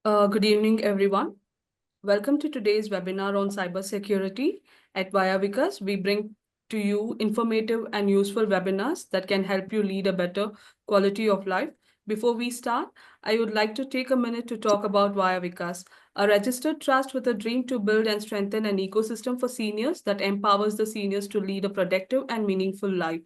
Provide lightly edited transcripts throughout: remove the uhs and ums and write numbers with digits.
Good evening, everyone. Welcome to today's webinar on cybersecurity. At Vayah Vikas, we bring to you informative and useful webinars that can help you lead a better quality of life. Before we start, I would like to take a minute to talk about Vayah Vikas, a registered trust with a dream to build and strengthen an ecosystem for seniors that empowers the seniors to lead a productive and meaningful life.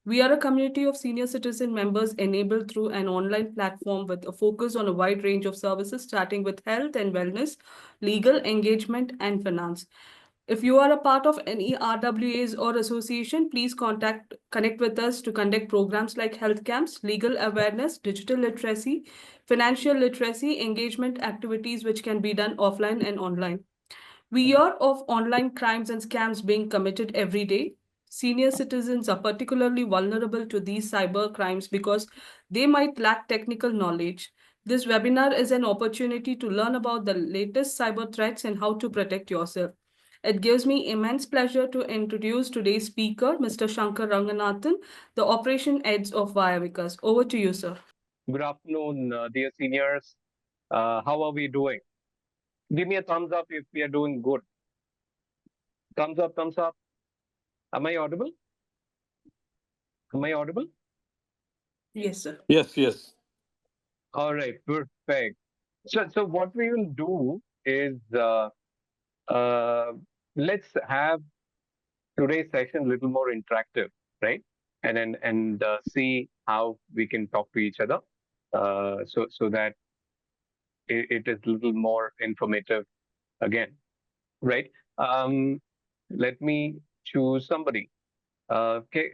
We are a community of senior citizen members enabled through an online platform with a focus on a wide range of services, starting with health and wellness, legal engagement, and finance. If you are a part of any RWAs or association, please connect with us to conduct programs like health camps, legal awareness, digital literacy, financial literacy, engagement activities which can be done offline and online. We hear of online crimes and scams being committed every day. Senior citizens are particularly vulnerable to these cyber crimes because they might lack technical knowledge. This webinar is an opportunity to learn about the latest cyber threats and how to protect yourself. It gives me immense pleasure to introduce today's speaker, Mr. Shankar Ranganathan, the Operation Heads of Vayah Vikas. Over to you, sir. Good afternoon, dear seniors. How are we doing? Give me a thumbs up if we are doing good. Thumbs up, thumbs up. Am I audible? Am I audible? Yes, sir. Yes. All right, perfect. So what we will do is let's have today's session a little more interactive, right? And see how we can talk to each other, so that it is a little more informative again, right? Let me choose somebody. Okay,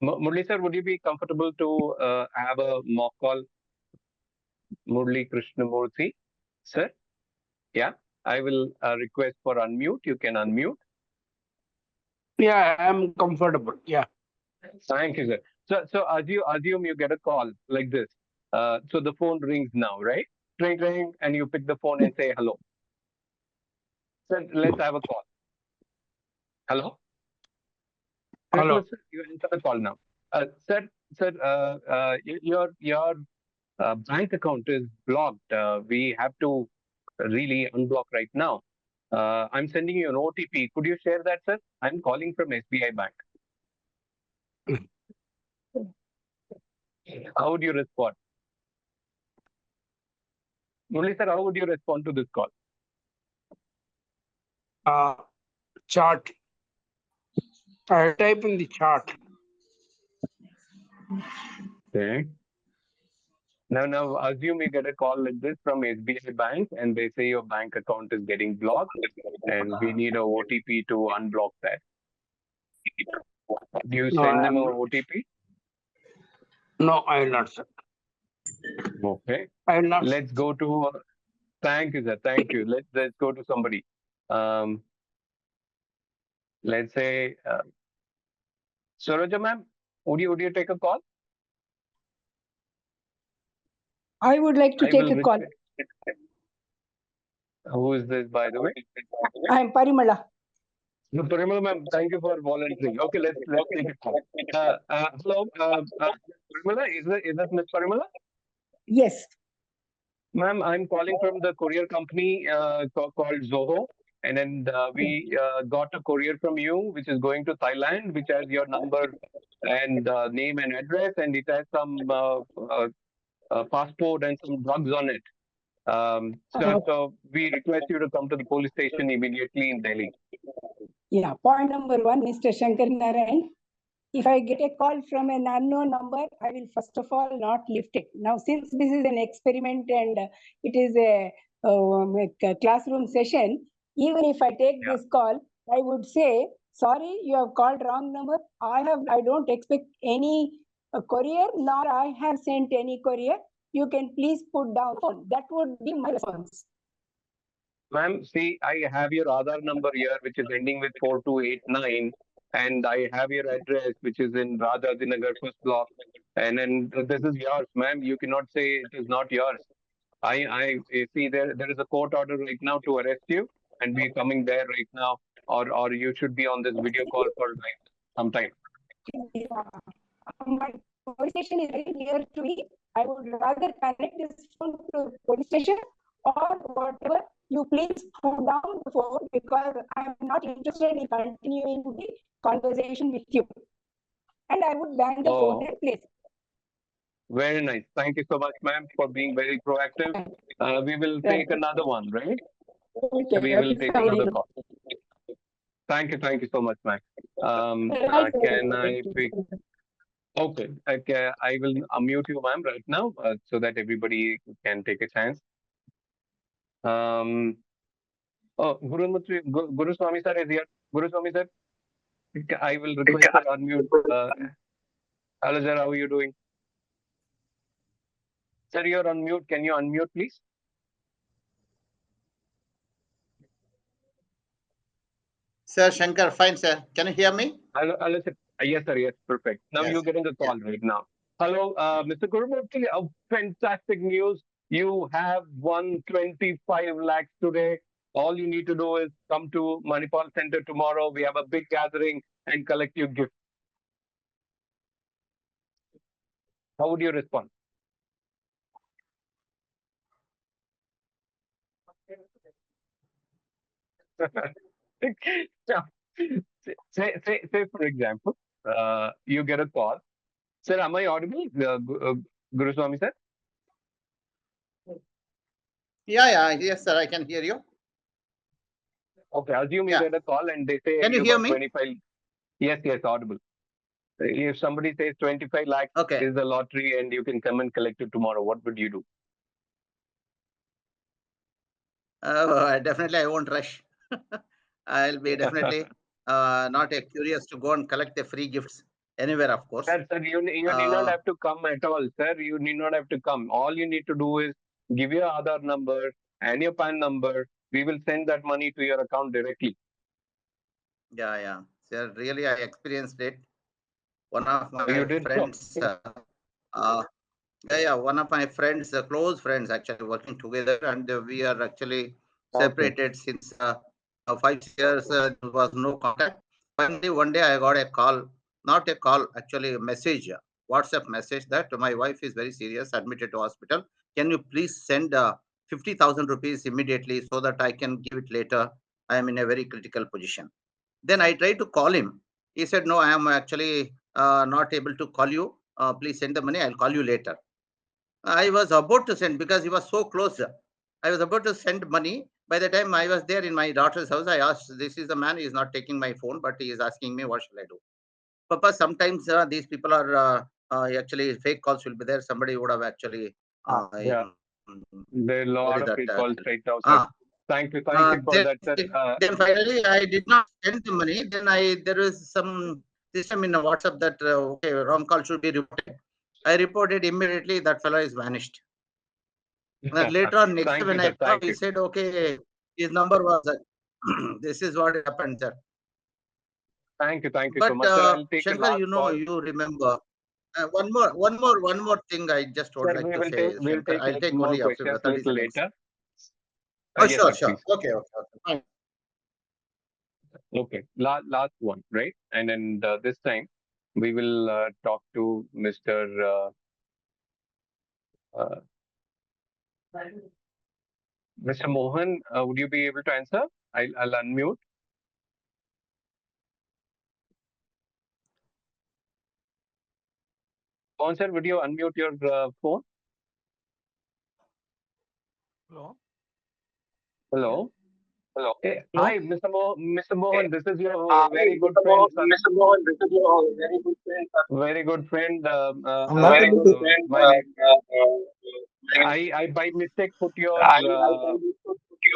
Murli sir, would you be comfortable to have a mock call? Murli Krishnamurthy, sir? Yeah, I will request for unmute. You can unmute. Yeah, I'm comfortable. Yeah. Thank you, sir. So assume you get a call like this. So the phone rings now, right? Ring, ring, and you pick the phone and say hello. Sir, let's have a call. Hello? Hello. Sir, you answer the call now. Sir, your bank account is blocked. We have to really unblock right now. I'm sending you an OTP. Could you share that, sir? I'm calling from SBI Bank. How would you respond? Murli sir, how would you respond to this call? Chart. I type in the chart. Okay. Now assume you get a call like this from SBI Bank and they say your bank account is getting blocked and we need a OTP to unblock that. Do you send them a OTP? No, I will not, sir. Okay. I will not. Let's go to. Thank you, sir. Thank you. Let's go to somebody. Let's say Saroja ma'am, would you take a call? I would like to take a call. Who is this, by the way? I am Parimala. No, Parimala ma'am, thank you for volunteering. Okay, let's take a call. Hello, Parimala, is this Miss Parimala? Yes. Ma'am, I'm calling from the courier company called Zoho. And then we got a courier from you, which is going to Thailand, which has your number and name and address, and it has some passport and some drugs on it. So we request you to come to the police station immediately in Delhi. Yeah. Point number one, Mr. Shankar Narayan. If I get a call from an unknown number, I will first of all not lift it. Now, since this is an experiment and it is a classroom session, even if I take this call, I would say, sorry, you have called wrong number. I don't expect any courier, nor I have sent any courier. You can please put down phone. That would be my response. Ma'am, see, I have your Aadhaar number here, which is ending with 4289. And I have your address, which is in Radhadinagar first block. And then this is yours, ma'am. You cannot say it is not yours. I see there is a court order right now to arrest you, and we're coming there right now. Or you should be on this video call for like some time. My police station is very near to me. I would rather connect this phone to police station or whatever, you please put down the phone because I am not interested in continuing the conversation with you. And I would ban the phone at place. Very nice. Thank you so much, ma'am, for being very proactive. We will take another one, right? Okay, We will take another call. Thank you so much, ma'am. Can I pick? Okay, I will unmute you, ma'am, right now, so that everybody can take a chance. Oh, Guru Swami sir is here. Guru Swami sir, I will request sir unmute. Hello sir, how are you doing? Sir, you're on mute. Can you unmute, please? Sir Shankar, fine, sir. Can you hear me? Hello, sir. Yes, sir. Yes, perfect. Now Yes. you're getting a call right now. Hello, Mr. Gurumurthy. Fantastic news. You have won 25 lakhs today. All you need to do is come to Manipal Center tomorrow. We have a big gathering and collect your gift. How would you respond? say, for example, you get a call. Sir, am I audible? Guru Swami sir? Yeah. Yes, sir. I can hear you. Okay, assume you Yeah. get a call and they say Can you hear got me? 25. Yes, audible. If somebody says 25 lakhs Okay. is the lottery and you can come and collect it tomorrow, what would you do? Definitely, I won't rush. I'll be definitely not curious to go and collect the free gifts anywhere, of course. Sir, you need not have to come at all, sir. You need not have to come. All you need to do is give your Aadhaar number and your PAN number. We will send that money to your account directly. Yeah. Sir, really, I experienced it. One of my You did friends, one of my friends, close friends, actually working together, and we are actually separated since 5 years. There was no contact. Finally, one day I got a call, not a call, actually a message, WhatsApp message that my wife is very serious, admitted to hospital. Can you please send 50,000 rupees immediately so that I can give it later? I am in a very critical position. Then I tried to call him. He said, no, I am actually not able to call you. Please send the money. I'll call you later. I was about to send because he was so close. I was about to send money. By the time I was there in my daughter's house, I asked, this is the man, he is not taking my phone, but he is asking me, what shall I do? Papa, sometimes these people are actually fake calls will be there. Somebody would have actually Yeah. There are a lot of fake calls right now, sir. Thank you for that, sir. Then finally, I did not send the money. Then there is some system in the WhatsApp that okay, wrong call should be reported. I reported immediately. That fellow is vanished. And later on, next Thank when you, I sir. called, Thank he you. said, okay, his number was this is what happened, sir. Thank you so But much, sir. I'll take a Shankar, last call. you remember one more thing I just would Sir, like we to will say, we'll Shankar. take I'll little take more only questions 30 little seconds. later. Oh, Yes, sure, sir, sure. please. Okay, fine. Okay, last one, right? And then this time we will talk to Mr. Mr. Mohan. Would you be able to answer? I'll unmute. Mohan sir, would you unmute your phone? Hello. Hey, hi, Mr. Mohan. This is your very good friend, son. Mr. Mohan, this is your very good friend. Very good friend. I'm not able to. My name. I by mistake put your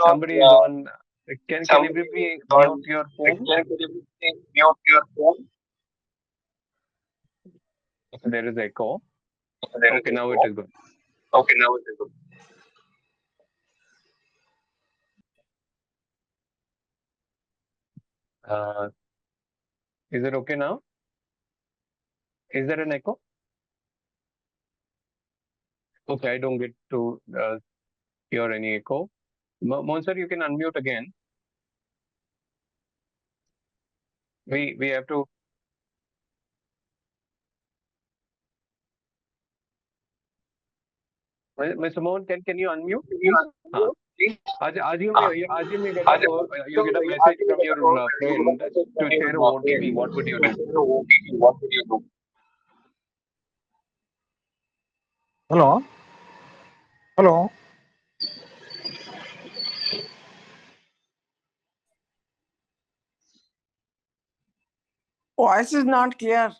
somebody is on. Can everybody mute your phone? Mute your phone. There is echo. There is Okay, now it echo. is good. Okay, now it is good. Is it okay now? Is there an echo? Okay, I don't get to hear any echo. Mohan sir, you can unmute again. We have to. Mr. Mohan, can you unmute, please? Assume you get you get a message from your friend to share an OTP. What would you do? Hello? Hello? Voice is not clear.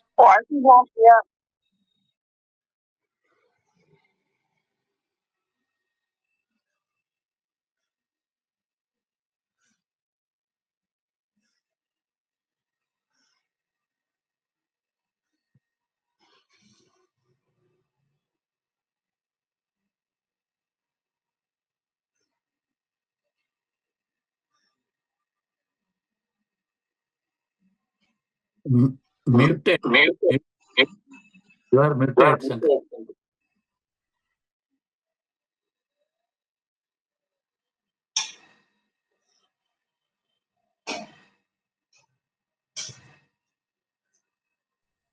Muted. You are muted, Shankar.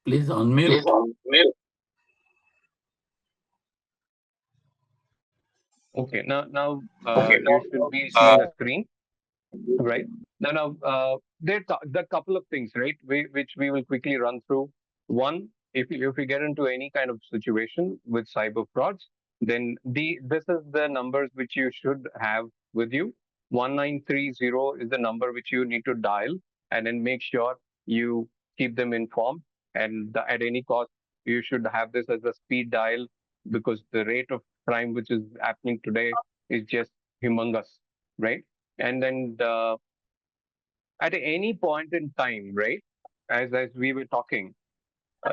Please unmute. Okay, now you should be seeing a screen, right? There are the couple of things, right, which we will quickly run through. One, if we get into any kind of situation with cyber frauds, then this is the numbers which you should have with you. 1930 is the number which you need to dial, and then make sure you keep them informed. And at any cost, you should have this as a speed dial, because the rate of crime which is happening today is just humongous, right? And then at any point in time, right, as we were talking,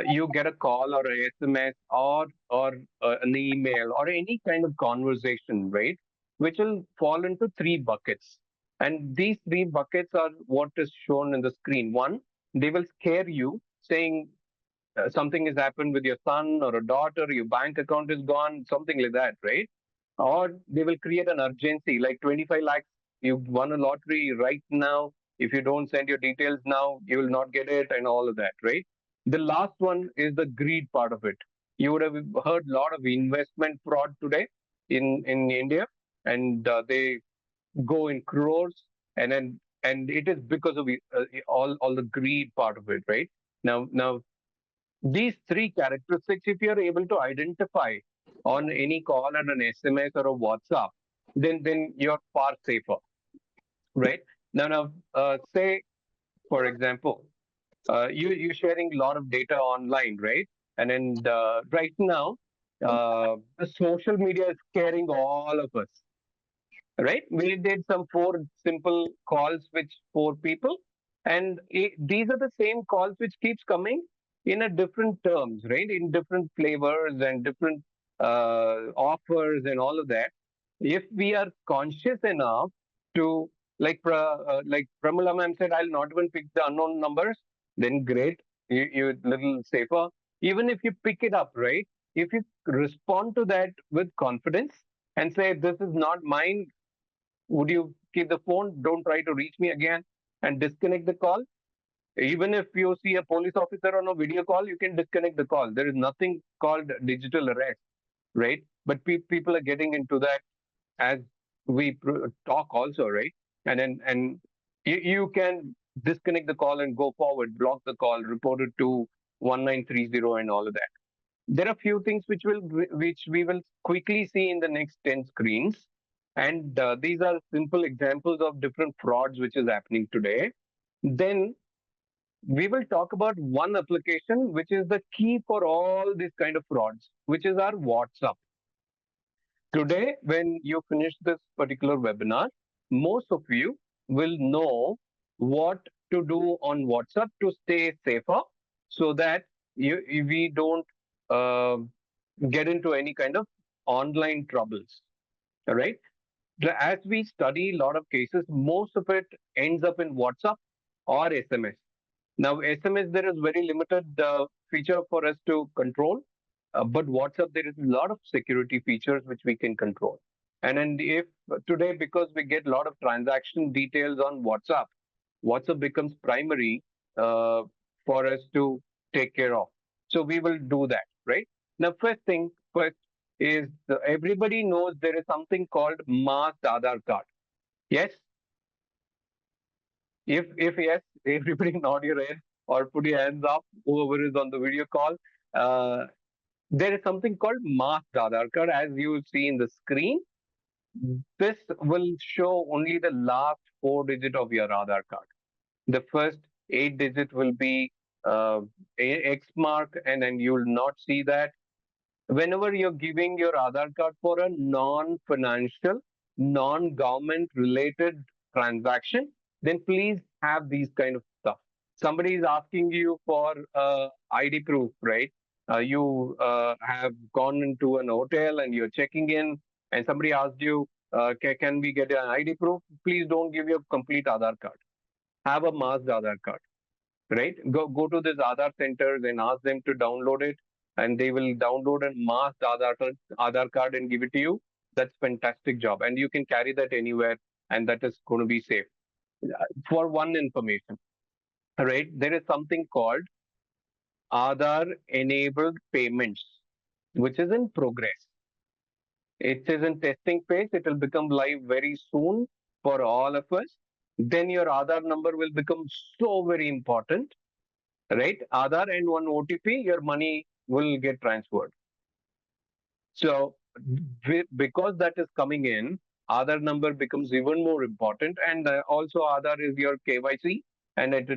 you get a call or a SMS or an email or any kind of conversation, right, which will fall into three buckets. And these three buckets are what is shown in the screen. One, they will scare you, saying something has happened with your son or a daughter, your bank account is gone, something like that, right? Or they will create an urgency, like 25 lakhs, you won a lottery right now. If you don't send your details now, you will not get it, and all of that, right? The last one is the greed part of it. You would have heard a lot of investment fraud today in India, and they go in crores, and it is because of all the greed part of it, right? Now these three characteristics, if you are able to identify on any call and an SMS or a WhatsApp, then you're far safer, right? Say for example, you're sharing a lot of data online, right? And then right now, the social media is scaring all of us, right? We did some four simple calls with four people, and these are the same calls which keeps coming in a different terms, right? In different flavors and different offers and all of that. If we are conscious enough to, like Pramila ma'am said, I'll not even pick the unknown numbers, then great, you're a little safer. Even if you pick it up, right? If you respond to that with confidence and say, this is not mine, would you keep the phone? Don't try to reach me again, and disconnect the call. Even if you see a police officer on a video call, you can disconnect the call. There is nothing called digital arrest, right? But people are getting into that as we talk also, right? And you can disconnect the call and go forward, block the call, report it to 1930 and all of that. There are few things which we will quickly see in the next 10 screens, and these are simple examples of different frauds which is happening today. Then we will talk about one application which is the key for all these kind of frauds, which is our WhatsApp. Today, when you finish this particular webinar, most of you will know what to do on WhatsApp to stay safer, so that we don't uh, get into any kind of online troubles. All right. As we study a lot of cases, most of it ends up in WhatsApp or SMS. Now, SMS, there is very limited feature for us to control, but WhatsApp, there is a lot of security features which we can control. And then if today, because we get a lot of transaction details on WhatsApp, WhatsApp becomes primary for us to take care of. So we will do that, right? Now, first thing first, is everybody knows there is something called masked Aadhaar card. Yes? If yes, everybody nod your head or put your hands up, whoever is on the video call. There is something called masked Aadhaar card, as you see in the screen. This will show only the last 4 digits of your Aadhaar card. The first 8 digits will be X mark, and then you will not see that. Whenever you're giving your Aadhaar card for a non-financial, non-government related transaction, then please have these kind of stuff. Somebody is asking you for ID proof, right? You have gone into an hotel and you're checking in, and somebody asked you, can we get an ID proof? Please don't give your complete Aadhaar card. Have a masked Aadhaar card, right? Go to these Aadhaar centers and ask them to download it, and they will download a masked Aadhaar card and give it to you. That's fantastic job, and you can carry that anywhere, and that is going to be safe. For one information, right? There is something called Aadhaar enabled payments, which is in progress. It is in testing phase. It will become live very soon for all of us. Then your Aadhaar number will become so very important, right? Aadhaar and one OTP, your money will get transferred. So because that is coming in, Aadhaar number becomes even more important, and also Aadhaar is your KYC, and it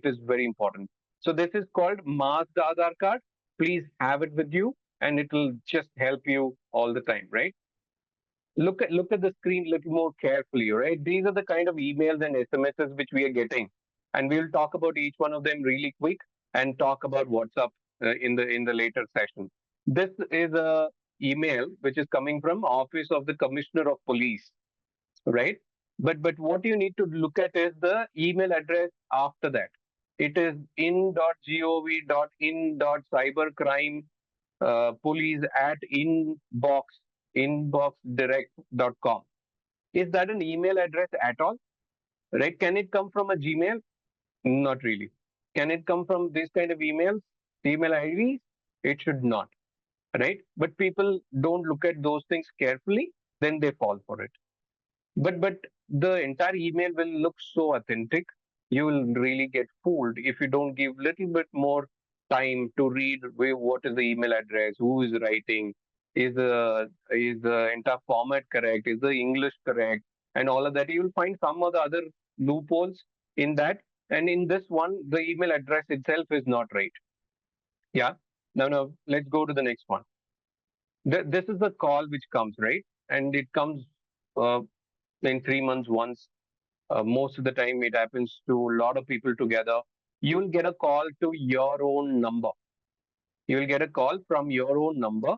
is very important. So this is called masked Aadhaar card. Please have it with you, and it will just help you all the time, right? Look at the screen a little more carefully, right? These are the kind of emails and SMSs which we are getting, and we'll talk about each one of them really quick and talk about WhatsApp in the later session. This is a email which is coming from Office of the Commissioner of Police, right? But what you need to look at is the email address after that. It is in.gov.in.cybercrime police at inboxdirect.com. Is that an email address at all? Right? Can it come from a Gmail? Not really. Can it come from this kind of emails, email IDs? It should not. Right? But people don't look at those things carefully, then they fall for it. But the entire email will look so authentic. You will really get fooled if you don't give little bit more time to read what is the email address, who is writing, is the entire format correct, is the English correct, and all of that. You will find some of the other loopholes in that. And in this one, the email address itself is not right. Yeah. Now let's go to the next one. This is the call which comes, right? And it comes in 3 months once. Most of the time, it happens to a lot of people together. You will get a call to your own number. You will get a call from your own number.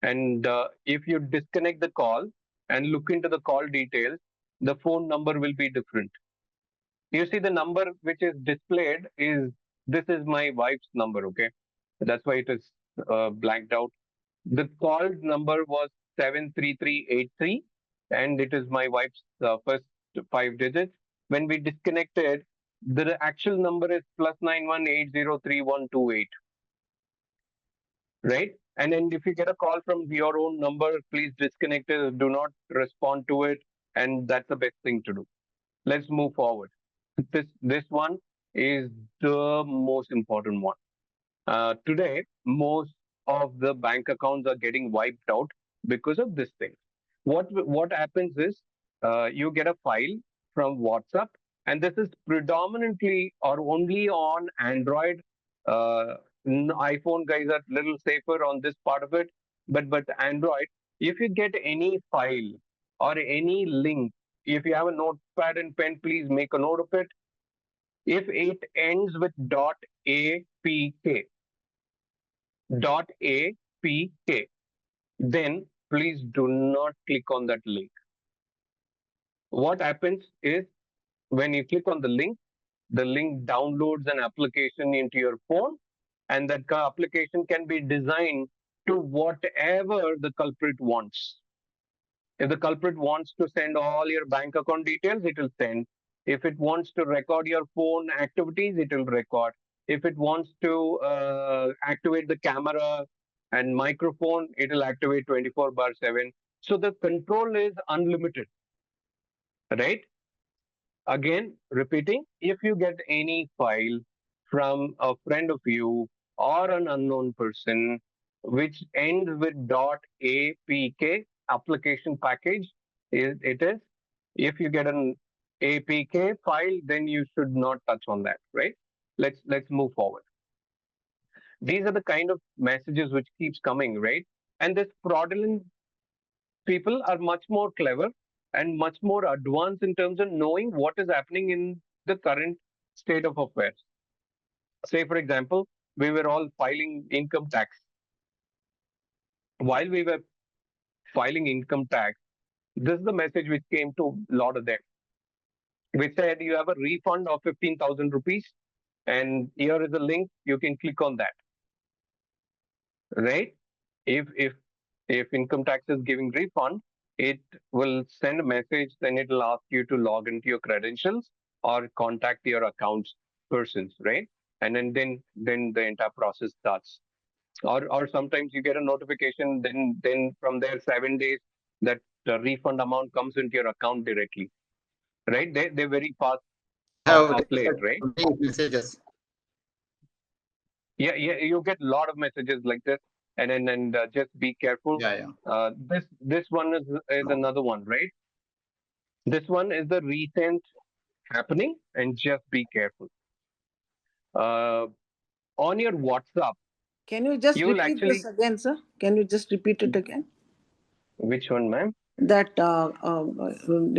And if you disconnect the call and look into the call details, the phone number will be different. You see, the number which is displayed this is my wife's number, okay? That's why it is blanked out. The called number was 73383, and it is my wife's first 5 digits. When we disconnected, the actual number is +91803128, right? And then if you get a call from your own number, please disconnect it, do not respond to it, and that's the best thing to do. Let's move forward. This one is the most important one. Today, most of the bank accounts are getting wiped out because of this thing. What happens is you get a file from WhatsApp, and this is predominantly or only on Android. iPhone guys are a little safer on this part of it, but Android, if you get any file or any link, if you have a notepad and pen, please make a note of it. If it ends with .apk, .apk, then please do not click on that link. What happens is when you click on the link downloads an application into your phone, and that application can be designed to whatever the culprit wants. If the culprit wants to send all your bank account details, it will send. If it wants to record your phone activities, it will record. If it wants to activate the camera and microphone, it'll activate 24/7. So the control is unlimited, right? Again, repeating, if you get any file from a friend of you or an unknown person which ends with .apk, application package, it is. If you get an APK file, then you should not touch on that, right? Let's move forward. These are the kind of messages which keeps coming, right? And this fraudulent people are much more clever and much more advanced in terms of knowing what is happening in the current state of affairs. Say, for example, we were all filing income tax. While we were filing income tax, this is the message which came to a lot of them, which said you have a refund of 15,000 rupees, and here is a link. You can click on that, right? If income tax is giving refund, it will send a message, then it will ask you to log into your credentials or contact your accounts persons, right? And then the entire process starts. Or sometimes you get a notification, then from there 7 days that the refund amount comes into your account directly, right? They're very fast Have of late, right? messages. Yeah, you get a lot of messages like this, and just be careful. Yeah. This one is another one, right? This one is the recent happening, and just be careful. On your WhatsApp, Can you just you will repeat actually. this again, sir? Can you just repeat it again? Which one, ma'am? That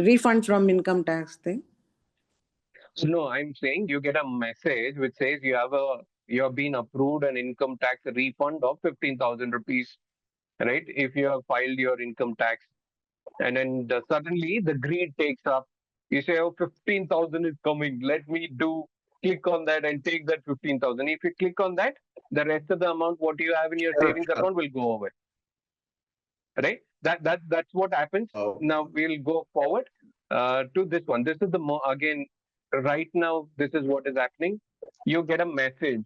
refund from income tax thing. No, I'm saying you get a message which says you have been approved an income tax refund of 15,000 rupees, right? If you have filed your income tax, and then suddenly the greed takes up. You say, "Oh, 15,000 is coming. Let me click on that and take that 15,000." If you click on that, the rest of the amount what you have in your savings account will go away, right? That's what happens. Oh. Now we'll go forward to this one. This is again right now. This is what is happening. You get a message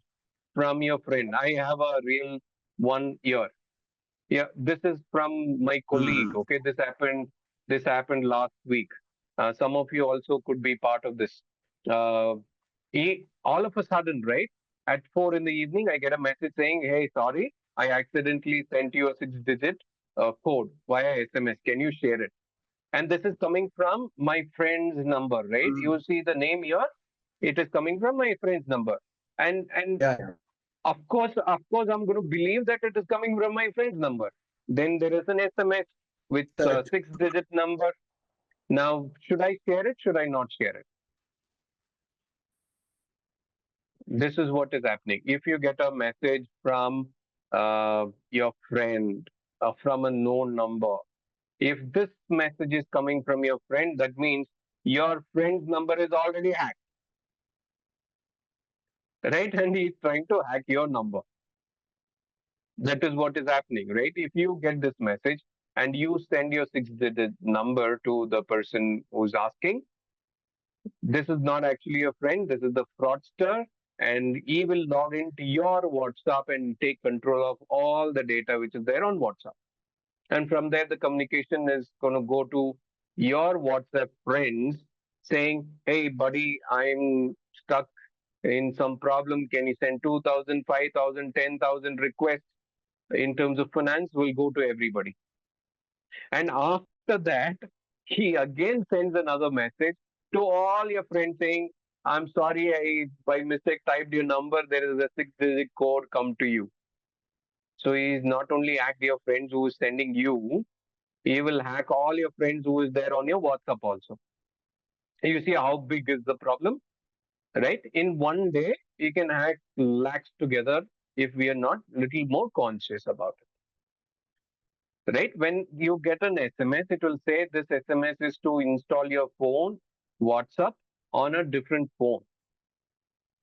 from your friend. I have a real one here. Yeah, this is from my colleague. Okay, this happened last week. Some of you also could be part of this. Uh, all of a sudden, right at 4 in the evening, I get a message saying, "Hey, sorry, I accidentally sent you a 6-digit code via SMS. Can you share it?" And this is coming from my friend's number, right? You see the name here. It is coming from my friend's number, and Yeah. of course, I'm going to believe that it is coming from my friend's number. Then there is an SMS with a Correct. 6-digit number. Now, should I share it? Should I not share it? This is what is happening. If you get a message from your friend, from a known number, if this message is coming from your friend, that means your friend's number is already hacked, right? And he's trying to hack your number. That is what is happening, right? If you get this message and you send your 6-digit number to the person who's asking, this is not actually a friend, this is the fraudster, and he will log into your WhatsApp and take control of all the data which is there on WhatsApp. And from there, the communication is going to go to your WhatsApp friends saying, "Hey, buddy, I'm stuck in some problem. Can you send 2,000, 5,000, 10,000 requests?" In terms of finance will go to everybody. And after that, he again sends another message to all your friends saying, "I'm sorry, I by mistake typed your number. There is a 6-digit code come to you." So he is not only hack your friends who is sending you, he will hack all your friends who is there on your WhatsApp also. You see how big is the problem, right? In one day, you can hack lakhs together if we are not little more conscious about it. Right? When you get an SMS, it will say this SMS is to install your phone, WhatsApp on a different phone.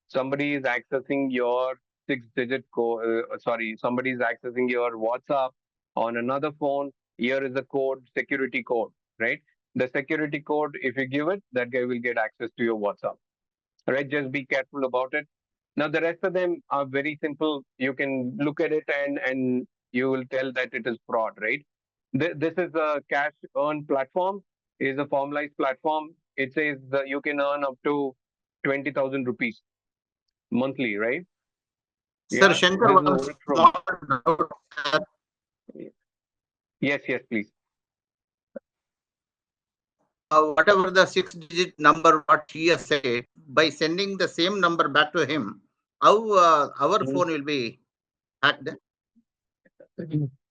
Somebody is accessing your 6-digit code, somebody is accessing your WhatsApp on another phone. Here is the code, security code, right? The security code, if you give it, that guy will get access to your WhatsApp. Right? Just be careful about it. Now, the rest of them are very simple. You can look at it and you will tell that it is fraud, right? This is a cash earn platform, is a formalized platform. It says that you can earn up to 20,000 rupees monthly, right? Sir, Yeah, Shankar, this is a one work from. small doubt. Yes, yes, please. Whatever the 6-digit number what he has said, by sending the same number back to him, how our Mhm. phone will be hacked?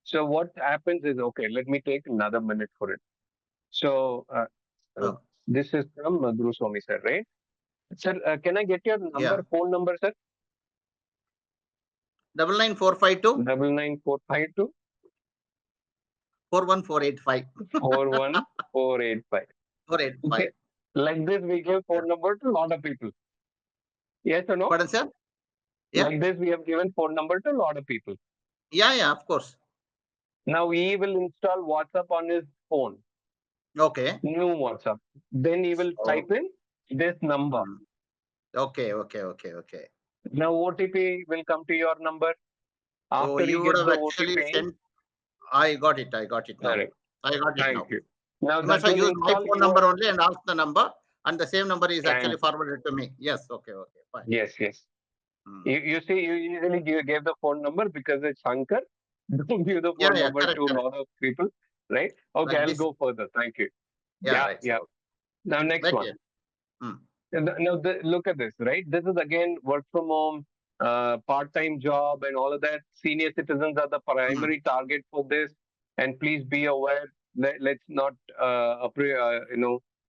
So what happens is, okay, let me take another minute for it. So uh, Oh, this is from Guru Swami sir, right? Sir, can I get your number, yeah. phone number, sir? 99452 99452 41485 41485. 485. Okay. Like this, we give phone number to a lot of people. Yes or no? Pardon, sir? Yeah, Like this, we have given phone number to a lot of people. yeah, of course. Now he will install WhatsApp on his phone, Okay. new WhatsApp. Then he will Oh. type in this number. Okay, okay. Now OTP will come to your number. Oh, After he you would gets have the actually OTP, sent. I got it now. correct. I got it Thank now. you. Now You must that have will used my install phone your. number only and asked the number, and the same number is actually Thank you. forwarded to me. Yes, okay, fine. Yes, yes. Hmm. You see, you usually gave the phone number because it's Shankar. Don't give the phone number Correct. to a lot of people, right? Okay, Like I'll this. go further. Thank you. Yeah, right, sir. Yeah. Now, next Right one. here. Hmm. Now, look at this, right? This is again work from home, part-time job, and all of that. Senior citizens are the primary target for this, and please be aware. Let's not,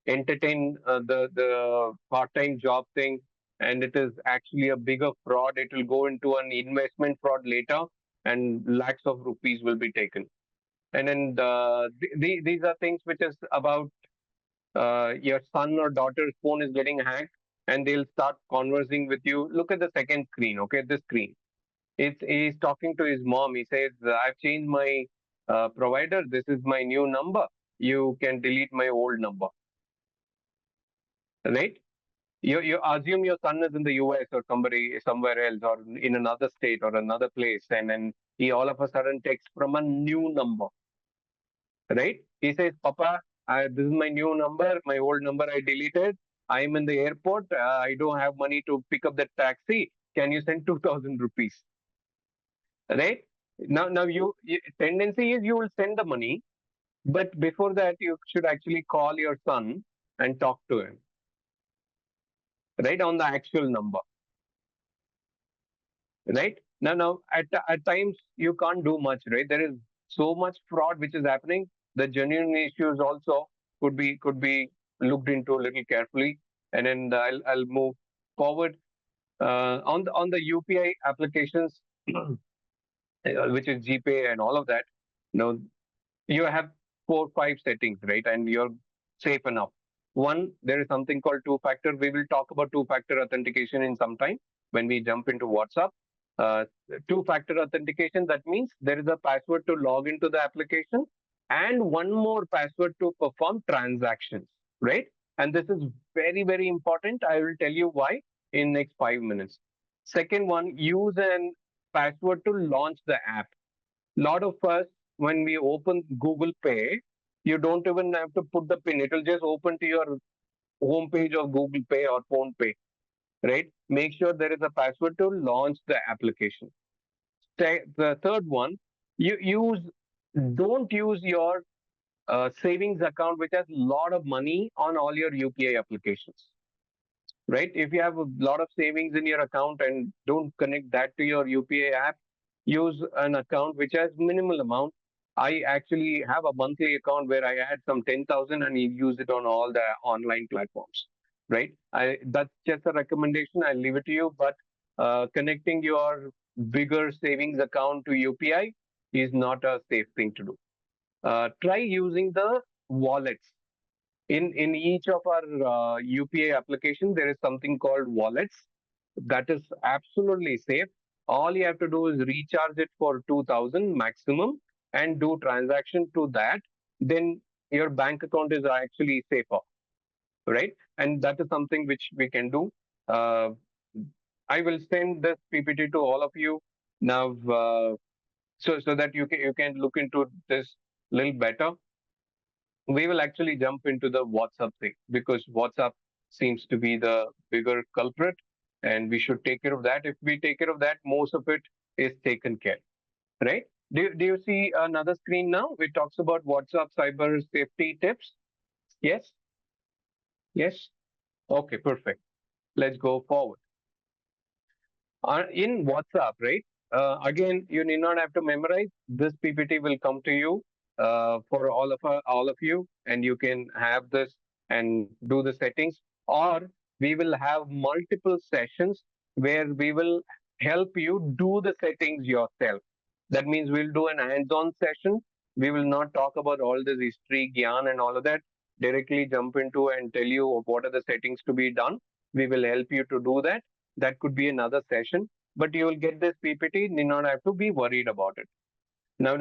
entertain the part-time job thing. And it is actually a bigger fraud. It will go into an investment fraud later, and lakhs of rupees will be taken. And then these are things which is about your son or daughter's phone is getting hacked and they'll start conversing with you. Look at the second screen, okay, this screen. He's talking to his mom. He says, I've changed my provider. This is my new number. You can delete my old number, right? You assume your son is in the US or somewhere else or in another state or another place, and then he all of a sudden texts from a new number, right? He says, Papa, this is my new number. My old number I deleted. I'm in the airport. I don't have money to pick up the taxi. Can you send 2,000 rupees? Right? Now tendency is you will send the money, but before that you should actually call your son and talk to him, right, on the actual number. Right? Now at times you can't do much, right? There is so much fraud which is happening. The genuine issues also could be looked into a little carefully. And then I'll move forward on the UPI applications, which is GPay and all of that. You have 4-5 settings, right? And you're safe enough. One, there is something called two-factor. We will talk about two-factor authentication in some time when we jump into WhatsApp. Uh, Two-factor authentication, that means there is a password to log into the application and one more password to perform transactions, right? And this is very, very important. I will tell you why in next 5 minutes. Second one, use an password to launch the app. Lot of us, when we open Google Pay, you don't even have to put the pin. It will just open to your home page of Google Pay or Phone Pay, right? Make sure there is a password to launch the application. The third one, don't use your savings account which has a lot of money on all your UPI applications, right? If you have a lot of savings in your account and don't connect that to your UPI app, use an account which has minimal amount. I actually have a monthly account where I add some 10,000 and use it on all the online platforms, right? That's just a recommendation. I'll leave it to you. But connecting your bigger savings account to UPI is not a safe thing to do. Try using the wallets. In each of our UPI application, there is something called wallets that is absolutely safe. All you have to do is recharge it for 2,000 maximum and do transaction to that. Then your bank account is actually safer, right? And that is something which we can do. I will send this PPT to all of you. Now, so that you can look into this little better. We will actually jump into the WhatsApp thing because WhatsApp seems to be the bigger culprit, and we should take care of that. If we take care of that, most of it is taken care, right? Do you see another screen now? It talks about WhatsApp cyber safety tips. Yes? Yes? Okay, perfect. Let's go forward. In WhatsApp, right? Again, you need not have to memorize. This PPT will come to you for all of you, and you can have this and do the settings. Or we will have multiple sessions where we will help you do the settings yourself. That means we'll do an hands-on session. We will not talk about all this history, gyan, and all of that. Directly jump into and tell you what are the settings to be done. We will help you to do that. That could be another session, but you will get this PPT, need not have to be worried about it. There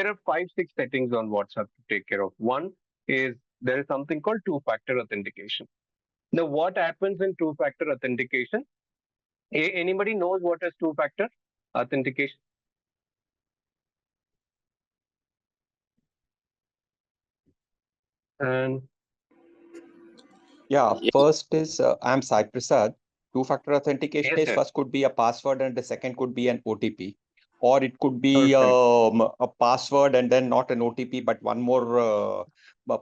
are 5-6 settings on WhatsApp to take care of. One is there is something called two-factor authentication. Now, what happens in two-factor authentication? Anybody knows what is two-factor authentication? And Yeah, first is I'm Sai Prasad. Two-factor authentication Yes, is sir. first could be a password and the second could be an OTP. Or it could be Perfect. a password and then not an OTP, but one more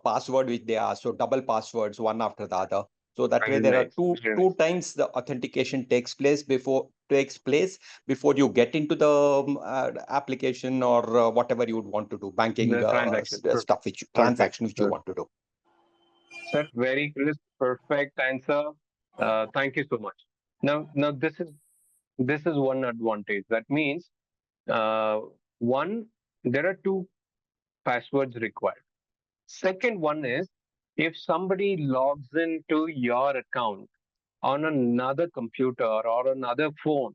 password which they are. So double passwords, one after the other. So that way Very there are nice. Very nice. two times the authentication takes place before you get into the application or whatever you would want to do, banking The transaction. stuff transaction which you want to do. Sir, very crisp, perfect answer. Thank you so much. Now this is one advantage. That means one, there are two passwords required. Second one is if somebody logs into your account on another computer or another phone,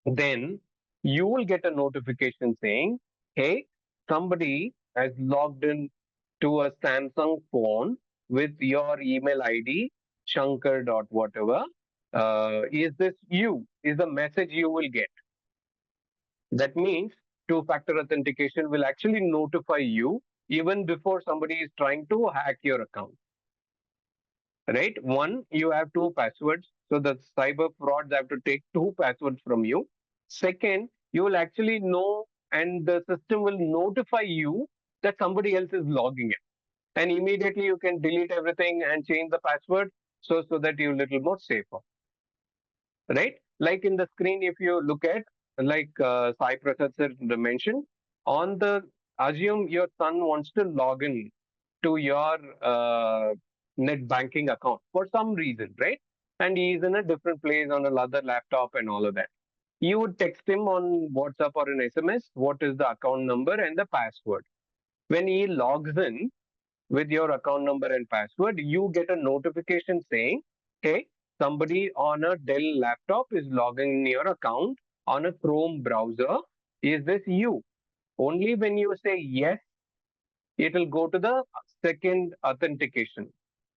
then you will get a notification saying, hey, somebody has logged in to a Samsung phone with your email ID, Shankar dot whatever. Is this you? Is the message you will get. That means two-factor authentication will actually notify you even before somebody is trying to hack your account. Right? One, you have two passwords. So the cyber frauds have to take two passwords from you. Second, you will actually know and the system will notify you that somebody else is logging in. And immediately you can delete everything and change the password so that you're a little more safer. Right? Like in the screen, if you look at, like Sai Prasad sir mentioned, on the assume your son wants to log in to your net banking account for some reason, right? And he is in a different place on another laptop and all of that. You would text him on WhatsApp or an SMS, what is the account number and the password. When he logs in with your account number and password, you get a notification saying, hey, somebody on a Dell laptop is logging in your account on a Chrome browser. Is this you? Only when you say yes, it will go to the second authentication,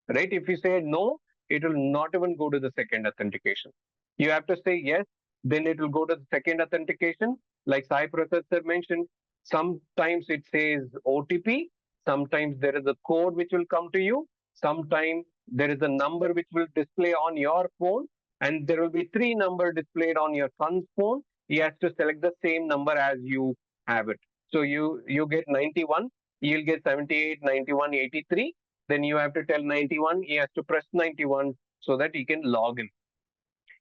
right? If you say no, it will not even go to the second authentication. You have to say yes, then it will go to the second authentication. Like Sai Prasad sir mentioned, sometimes it says OTP, sometimes there is a code which will come to you, sometimes there is a number which will display on your phone, and there will be 3 numbers displayed on your son's phone. He has to select the same number as you have it. So you get 91, you'll get 78, 91, 83. Then you have to tell 91, he has to press 91 so that he can log in.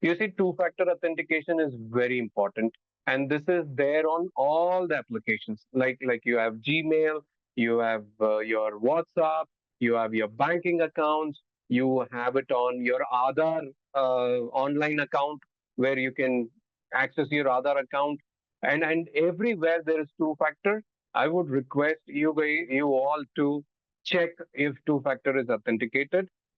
You see, two-factor authentication is very important. And this is there on all the applications. Like you have Gmail, you have your WhatsApp, you have your banking accounts, you have it on your Aadhaar online account where you can access your Aadhaar account. And everywhere there is two-factor. I would request you all to check if two-factor is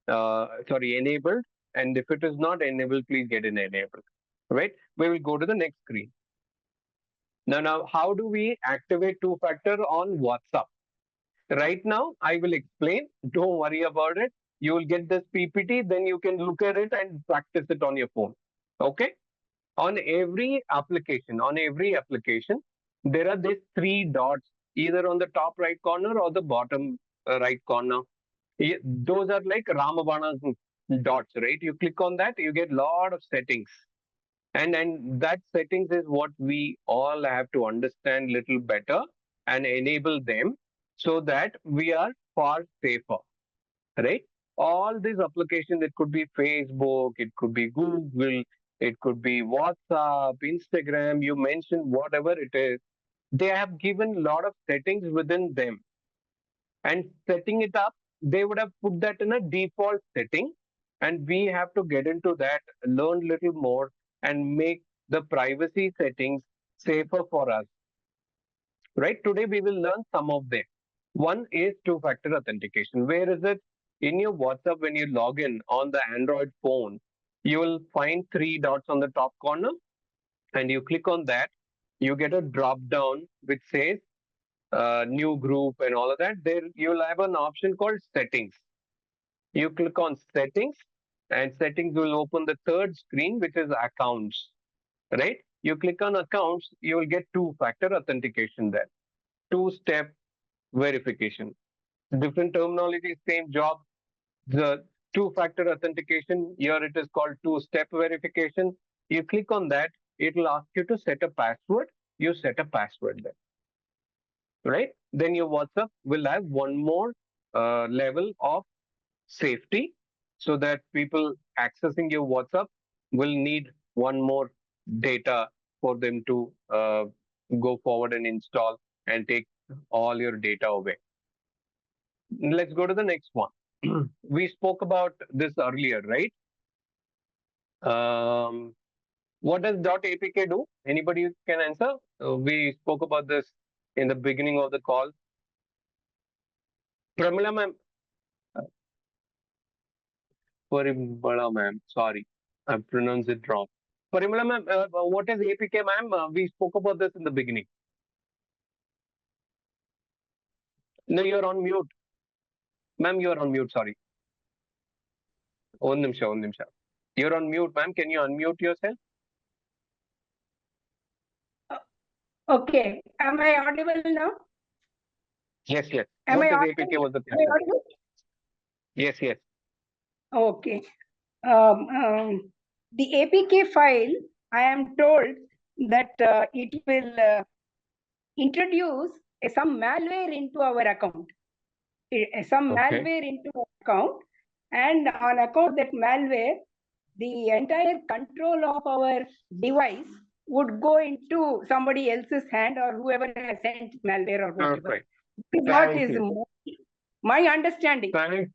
enabled. And if it is not enabled, please get it enabled. Right? We will go to the next screen. Now, how do we activate two-factor on WhatsApp? Right now, I will explain. Don't worry about it. You will get this PPT, then you can look at it and practice it on your phone. Okay? On every application, there are these three dots, either on the top right corner or the bottom right corner. Those are like Ramabana dots, right? You click on that, you get lot of settings. And that settings is what we all have to understand little better and enable them so that we are far safer, right? All these applications, it could be Facebook, it could be Google, it could be WhatsApp, Instagram, you mentioned whatever it is, they have given a lot of settings within them. And setting it up, they would have put that in a default setting. And we have to get into that, learn little more, and make the privacy settings safer for us. Right? Today we will learn some of them. One is two-factor authentication. Where is it? In your WhatsApp, when you log in on the Android phone, you will find three dots on the top corner, and you click on that. You get a drop down which says new group and all of that. There you'll have an option called settings. You click on settings, and settings will open the third screen, which is accounts. Right? You click on accounts, you will get two-factor authentication there. Two-step verification. Different terminology, same job. The two-factor authentication, here it is called two-step verification. You click on that, it will ask you to set a password. You set a password there. Right? Then your WhatsApp will have one more level of safety so that people accessing your WhatsApp will need one more data for them to go forward and install and take all your data away. Let's go to the next one. We spoke about this earlier, right? What does .apk do? Anybody can answer? We spoke about this in the beginning of the call. Pramila ma'am. Parimala ma'am, sorry, I pronounced it wrong. Parimala ma'am, what is APK ma'am? We spoke about this in the beginning. No, you're on mute. Ma'am, you're on mute, sorry. One nimsha. You're on mute, ma'am. Can you unmute yourself? Okay, am I audible now? Yes. Am What I is audible? APK was the Am I question. audible? Yes. Okay. The APK file, I am told that it will introduce some malware into our account. Some Okay. malware into our account, and on account that malware, the entire control of our device would go into somebody else's hand or whoever has sent malware or whatever. Perfect. This is what is my understanding. Thanks.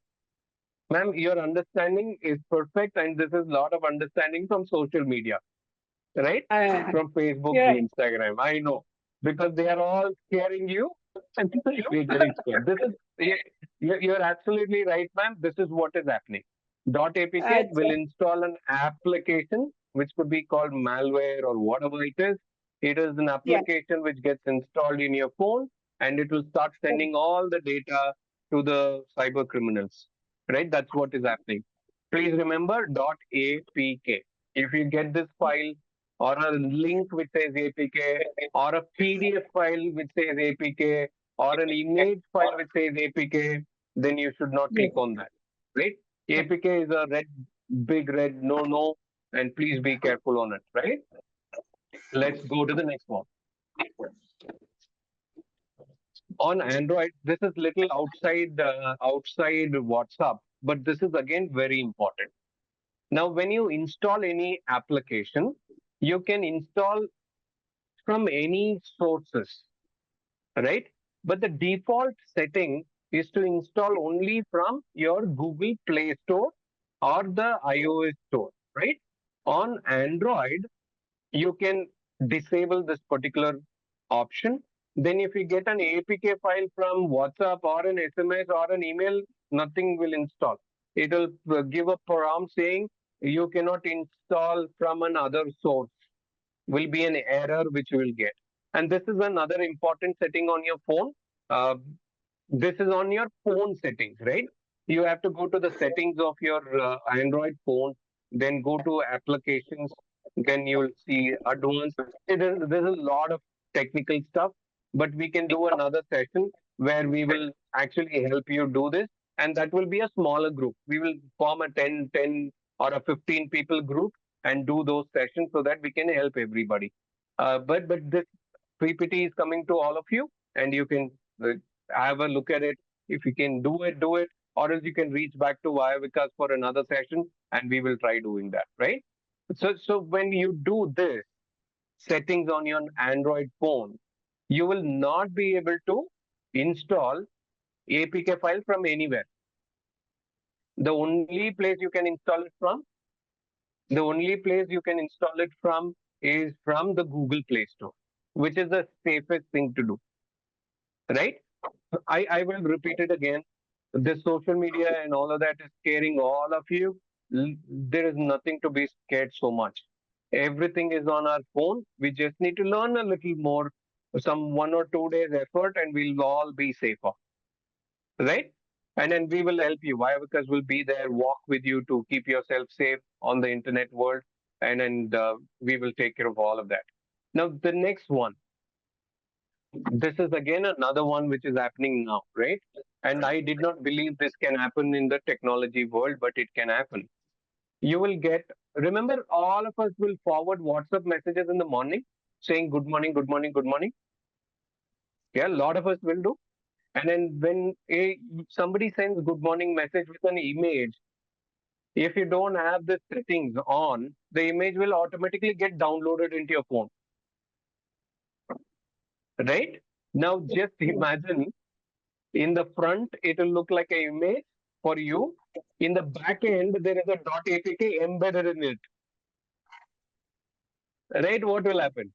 Ma'am, your understanding is perfect, and this is a lot of understanding from social media, right? From Facebook yeah. and Instagram. I know, because they are all scaring you, and we're getting scared. This is you're absolutely right, ma'am. This is what is happening. .apk will install an application which could be called malware or whatever it is. It is an application which gets installed in your phone, and it will start sending all the data to the cyber criminals. Right? That's what is happening. Please remember .apk. If you get this file or a link which says APK or a PDF file which says APK or an image file which says APK, then you should not click on that. Right? APK is a big red no, and please be careful on it. Right? Let's go to the next one. On Android, this is little outside WhatsApp, but this is again very important. Now, when you install any application, you can install from any sources, right? But the default setting is to install only from your Google Play Store or the iOS store, right? On Android, you can disable this particular option. Then if you get an APK file from WhatsApp or an SMS or an email, nothing will install. It will give a prompt saying you cannot install from another source. Will be an error which you will get. And this is another important setting on your phone. This is on your phone settings, right? You have to go to the settings of your Android phone, then go to applications, Then you'll see advanced. There's a lot of technical stuff, but we can do another session where we will actually help you do this, and that will be a smaller group. We will form a 10 or a 15 people group and do those sessions so that we can help everybody. But this PPT is coming to all of you, and you can have a look at it. If you can do it, do it, or else you can reach back to Vayah Vikas for another session, and we will try doing that, right? So when you do this settings on your Android phone, you will not be able to install APK file from anywhere. The only place you can install it from, the only place you can install it from is from the Google Play Store, which is the safest thing to do, right? I will repeat it again. This social media and all of that is scaring all of you. There is nothing to be scared so much. Everything is on our phone. We just need to learn a little more, some 1 or 2 days effort, and we'll all be safer, right? And then we will help you. Why? Because we'll be there, walk with you to keep yourself safe on the internet world, and we will take care of all of that. Now, the next one. This is again another one which is happening now, right? And I did not believe this can happen in the technology world, but it can happen. You will get, remember, all of us will forward WhatsApp messages in the morning saying good morning, good morning, good morning. Yeah, a lot of us will do. And then when somebody sends good morning message with an image, if you don't have the settings on, the image will automatically get downloaded into your phone. Right? Now just imagine, in the front, it will look like an image for you. In the back end, there is a .apk embedded in it. Right? What will happen?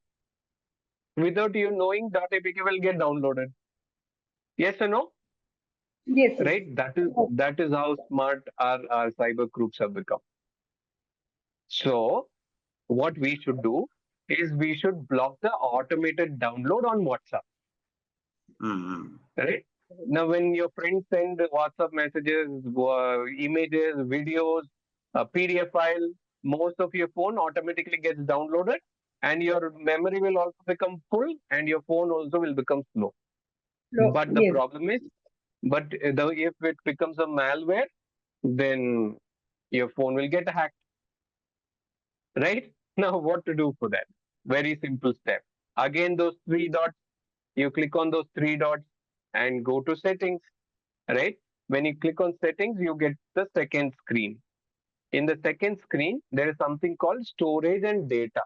Without you knowing, .apk will get downloaded. Yes or no? Yes. Right? That is how smart our cyber groups have become. So what we should do is we should block the automated download on WhatsApp. Right? Now, when your friends send WhatsApp messages, images, videos, a PDF file, most of your phone automatically gets downloaded, and your memory will also become full, and your phone also will become slow. But the problem is, if it becomes a malware, then your phone will get hacked. Right? Now, what to do for that? Very simple step. Again, those 3 dots, you click on those 3 dots and go to settings. Right? When you click on settings, you get the second screen. In the second screen, there is something called storage and data.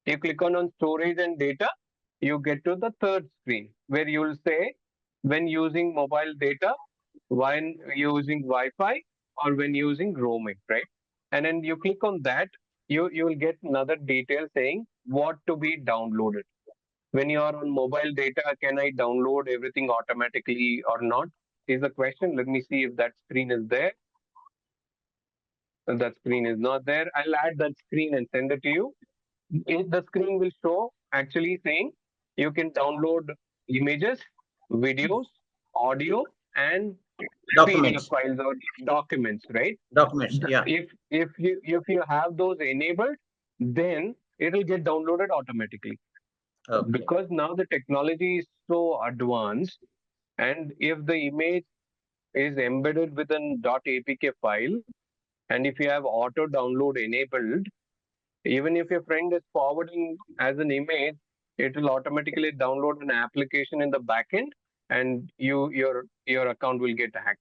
You click on storage and data, you get to the third screen where you will say when using mobile data, when using Wi-Fi, or when using roaming, right? And then you click on that, you will get another detail saying what to be downloaded. When you are on mobile data, can I download everything automatically or not? Is the question. Let me see if that screen is there. That screen is not there. I'll add that screen and send it to you. The screen will show actually saying you can download images, videos, audio, and PDF files or documents, right? Documents, yeah. If you have those enabled, then it will get downloaded automatically. Okay. Because now the technology is so advanced, and if the image is embedded with an .apk file, and if you have auto download enabled, even if your friend is forwarding as an image, it will automatically download an application in the backend, and your account will get hacked.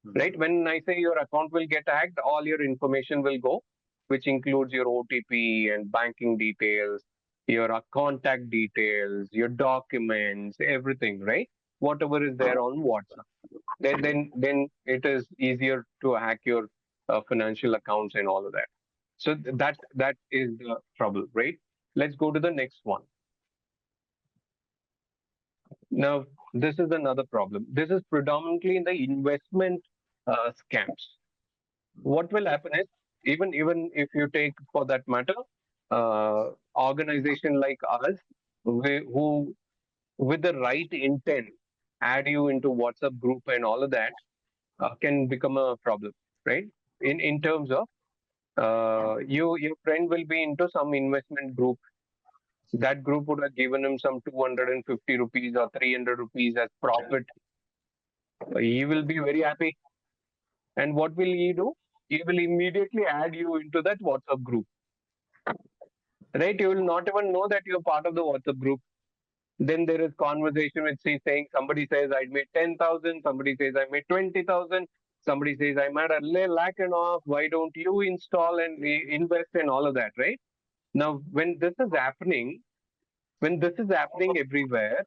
Right? When I say your account will get hacked, all your information will go, which includes your OTP and banking details, your contact details, your documents, everything, right? Whatever is there on WhatsApp. Then it is easier to hack your financial accounts and all of that. So that is the trouble, right? Let's go to the next one. Now, this is another problem. This is predominantly in the investment scams. What will happen is, even if you take, for that matter, organization like us, who with the right intent add you into WhatsApp group and all of that, can become a problem, right? In terms of your friend will be into some investment group. That group would have given him some 250 rupees or 300 rupees as profit. He will be very happy. And what will he do? He will immediately add you into that WhatsApp group. Right? You will not even know that you're part of the WhatsApp group. Then there is conversation which is saying somebody says I made 10,000, somebody says I made 20,000, somebody says I made a lakh and off. Why don't you install and invest in all of that, right? Now, when this is happening everywhere,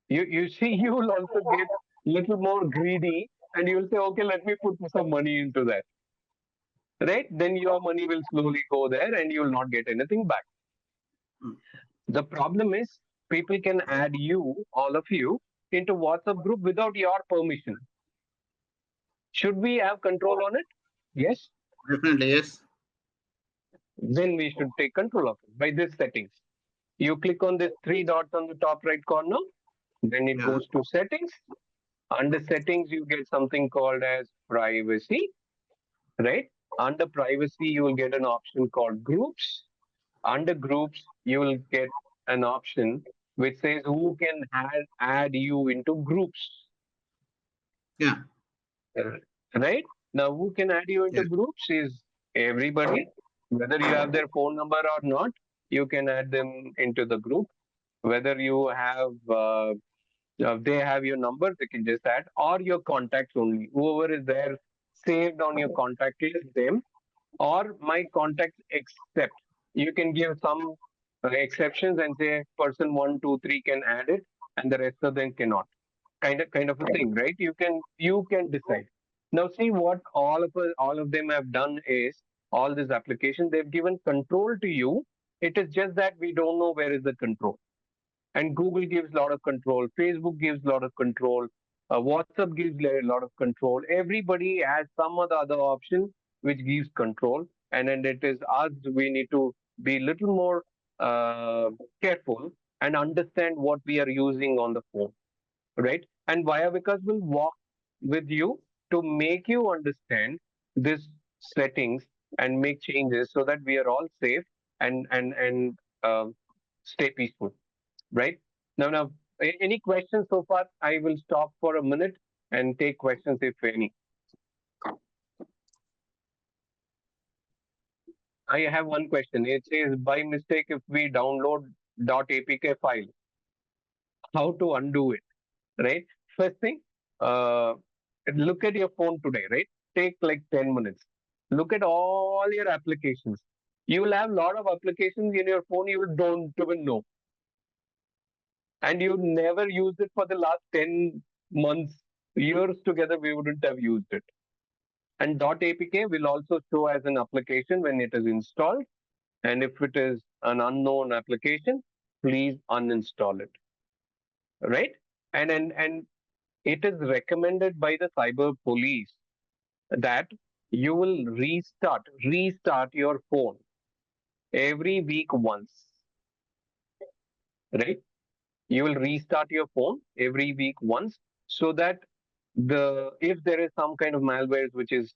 you see, you will also get little more greedy, and you will say, okay, let me put some money into that, right? Then your money will slowly go there, and you will not get anything back. The problem is people can add you, all of you, into WhatsApp group without your permission. Should we have control on it? Yes. Definitely, yes. Then we should take control of it by this settings. You click on this three dots on the top right corner, then it goes to settings. Under settings, you get something called as privacy, right? Under privacy, you will get an option called groups. Under groups, you will get an option which says who can add you into groups. Yeah. Right? Now, who can add you into groups is everybody, whether you have their phone number or not, you can add them into the group. Whether you have they have your number, they can just add, or your contacts only. Whoever is there saved on your contact list, them, or my contacts except. You can give some exceptions and say person 1, 2, 3 can add it, and the rest of them cannot. Kind of a thing, right? You can decide. Now see what all of them have done is all this application they've given control to you. It is just that we don't know where is the control. And Google gives a lot of control, Facebook gives a lot of control, WhatsApp gives a lot of control. Everybody has some of the other option which gives control, and then it is us, we need to be little more careful and understand what we are using on the phone, right? And Vayah Vikas will walk with you to make you understand this settings and make changes so that we are all safe and stay peaceful. Right? Now, any questions so far? I will stop for a minute and take questions if any. I have one question. It says, by mistake, if we download .apk file, how to undo it, right? First thing, look at your phone today, right? Take like 10 minutes. Look at all your applications. You will have a lot of applications in your phone you don't even know. And you never used it for the last 10 months, years together, we wouldn't have used it. And .apk will also show as an application when it is installed. And if it is an unknown application, please uninstall it. Right? And it is recommended by the cyber police that you will restart your phone every week once. Right? You will restart your phone every week once, so that if there is some kind of malware which is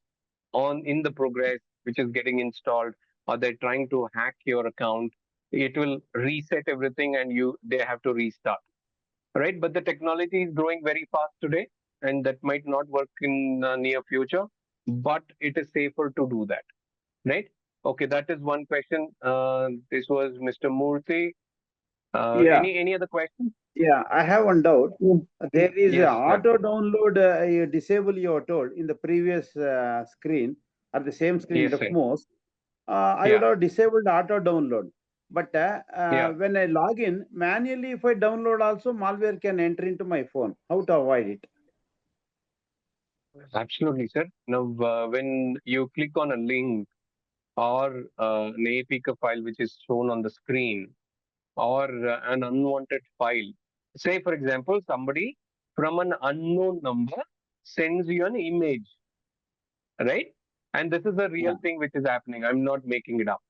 in the progress, which is getting installed, or they're trying to hack your account, it will reset everything and they have to restart. Right? But the technology is growing very fast today, and that might not work in the near future, but it is safer to do that. Right? Okay, that is one question. This was Mr. Murthy. Yeah, Any other questions? yeah, I have one doubt. There is Yes, a auto download, you disable you told in the previous screen or the same screen yes, left sir. most. I would have disabled auto download. But when I log in, manually if I download also, malware can enter into my phone. How to avoid it? Absolutely, sir. Now, when you click on a link or an APK file which is shown on the screen, or an unwanted file, say for example, somebody from an unknown number sends you an image, right? And this is a real thing which is happening. I'm not making it up.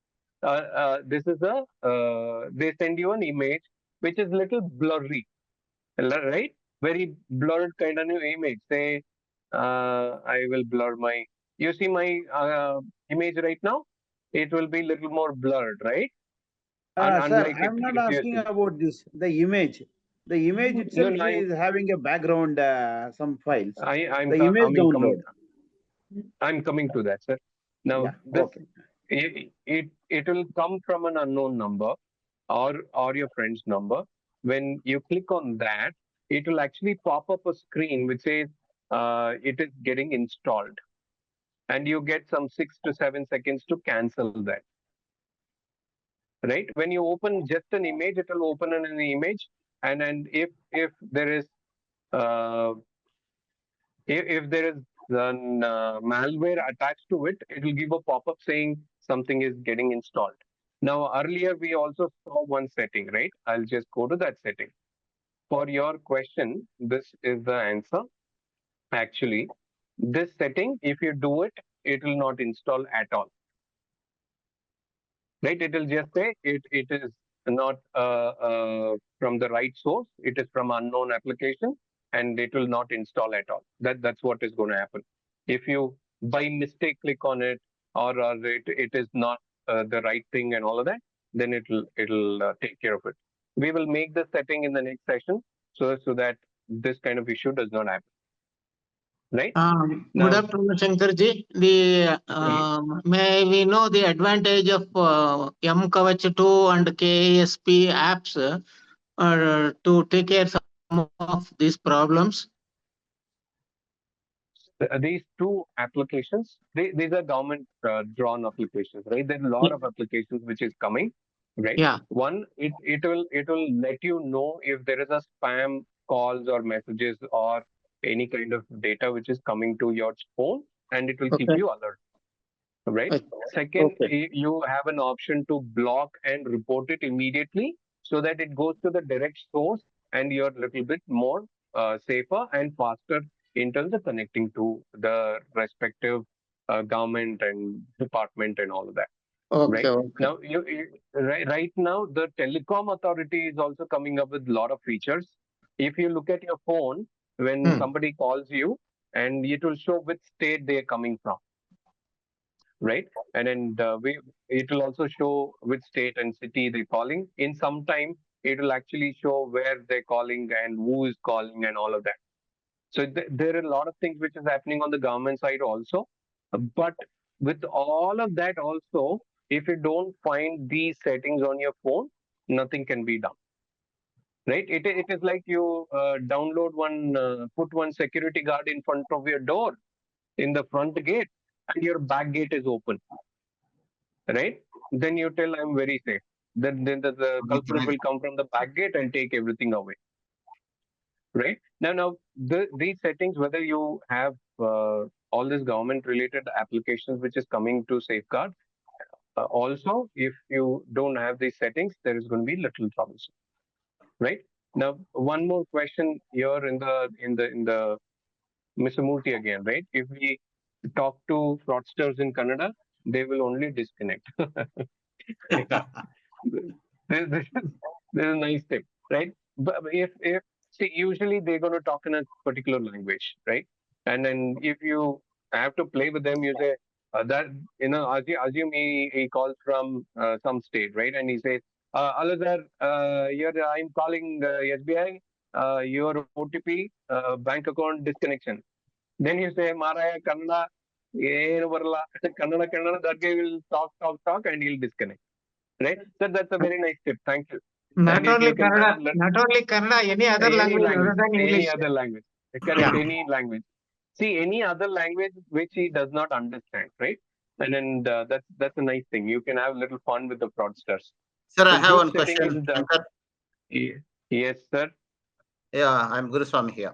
This is they send you an image which is little blurry, right? Very blurred kind of image. Say, I will blur my. You see my image right now? it will be little more blurred, right? Sir, Unlike I'm not if asking you about this. The image itself no, is having a background, some files. I'm The image download. I'm coming to that, sir. Now Yeah, this okay. it will come from an unknown number or your friend's number. When you click on that, it will actually pop up a screen which says it is getting installed, and you get some 6 to 7 seconds to cancel that. Right? When you open just an image, it will open an image, and if there is uh, if there is an malware attached to it, it will give a pop-up saying something is getting installed. Now, earlier we also saw one setting, right? I'll just go to that setting. For your question, this is the answer. Actually, this setting, if you do it, it will not install at all. Right? It will just say it is not from the right source. It is from unknown application, and it will not install at all. That's what is going to happen. If you by mistake click on it, or it is not the right thing and all of that, then it'll take care of it. We will make the setting in the next session, so that this kind of issue does not happen. Right? Good afternoon, Shankarji. May we know the advantage of M-Kavach 2 and KASP apps to take care of some of these problems? These two applications, these are government drawn applications, right? There's a lot of applications which is coming, right? Yeah. One, it will let you know if there is a spam calls or messages or any kind of data which is coming to your phone, and it will keep you alert, right? Second, you have an option to block and report it immediately, so that it goes to the direct source, and you're a little bit more safer and faster in terms of connecting to the respective government and department and all of that. Okay. Right? Now, right now, the telecom authority is also coming up with a lot of features. If you look at your phone, when somebody calls you, and it will show which state they are coming from. Right? And then it will also show which state and city they're calling. In some time, it will actually show where they're calling and who is calling and all of that. So there are a lot of things which is happening on the government side also. But with all of that also, if you don't find these settings on your phone, nothing can be done. Right? It is like you download put one security guard in front of your door in the front gate, and your back gate is open. Right? Then you tell I'm very safe. Then the culprit will come from the back gate and take everything away. Right? Now these settings, whether you have all this government related applications which is coming to safeguard, also if you don't have these settings, there is going to be little troublesome. Right? Now, one more question here in the Mr. Murthy again, right? If we talk to fraudsters in Canada, they will only disconnect. This is a nice tip, right? But if see, usually they're going to talk in a particular language, right? And then if you have to play with them, you say that assume he calls from some state, right? And he says, "Hello sir, I'm calling SBI. Your OTP bank account disconnection." Then you say, "Maraya Kannada, Kannada." That guy will talk, and he'll disconnect. Right? So that's a very nice tip. Thank you. Not only Kannada, any other language other than English. Any other language. Correct. Yeah. Any language. See, any other language which he does not understand, right? And then that's a nice thing. You can have a little fun with the fraudsters. Sir, I have one question. Yes, sir. Yeah, I'm Guruswamy here.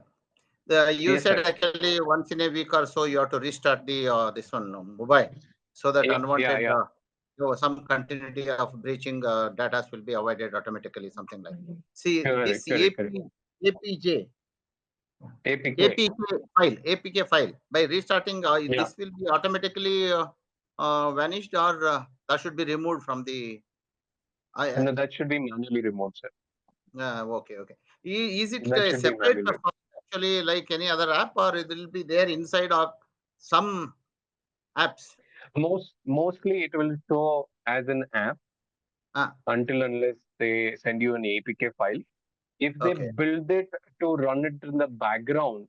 You said actually once in a week or so you have to restart the this one mobile, so that unwanted some continuity of breaching data will be avoided automatically, something like that. See, this APK file, by restarting, this will be automatically vanished, or that should be removed from the. No, that should be manually removed, sir. Okay. Is it separate actually like any other app, or it will be there inside of some apps? Mostly it will show as an app until unless they send you an APK file. If they build it to run it in the background,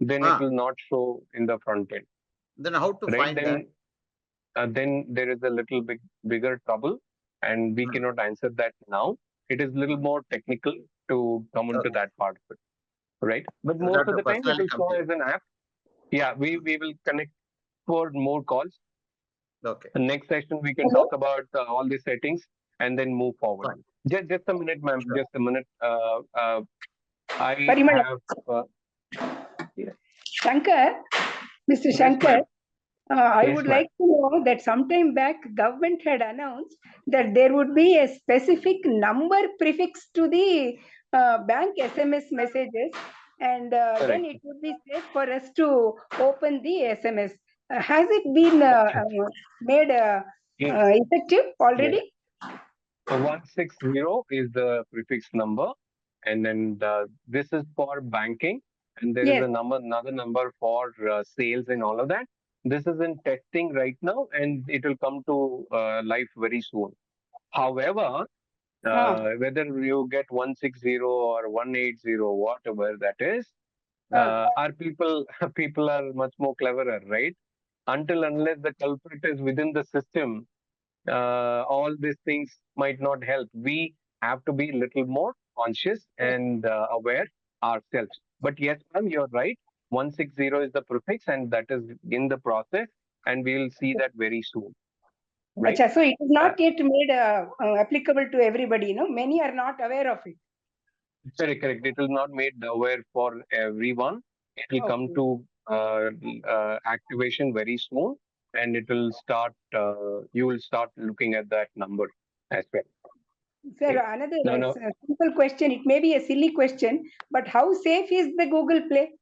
then it will not show in the front end. Then how to find that? Then there is a little bigger trouble, and we cannot answer that now. It is a little more technical to come into that part of it, right? But most of the time it will show as an app. Yeah, we will connect for more calls. Okay. The next session we can talk about all the settings and then move forward. Just a minute, ma'am. Just a minute. I have. Shankar, Mr. Shankar, I would like to know that sometime back government had announced that there would be a specific number prefix to the bank SMS messages, and then it would be safe for us to open the SMS. Has it been made effective already? 160 is the prefix number, and then this is for banking, and there is another number for sales and all of that. This is in testing right now, and it will come to life very soon. However, whether you get 160 or 180, whatever that is, our people are much more cleverer, right? Until unless the culprit is within the system, all these things might not help. We have to be a little more conscious and aware ourselves. But yes, ma'am, you're right. 160 is the prefix, and that is in the process, and we will see that very soon. Right? Achha, so it is not yet made applicable to everybody. Many are not aware of it. Correct. It will not made aware for everyone. It will come to activation very soon, and it will start. You will start looking at that number as well. Sir, another simple question. It may be a silly question, but how safe is the Google Play?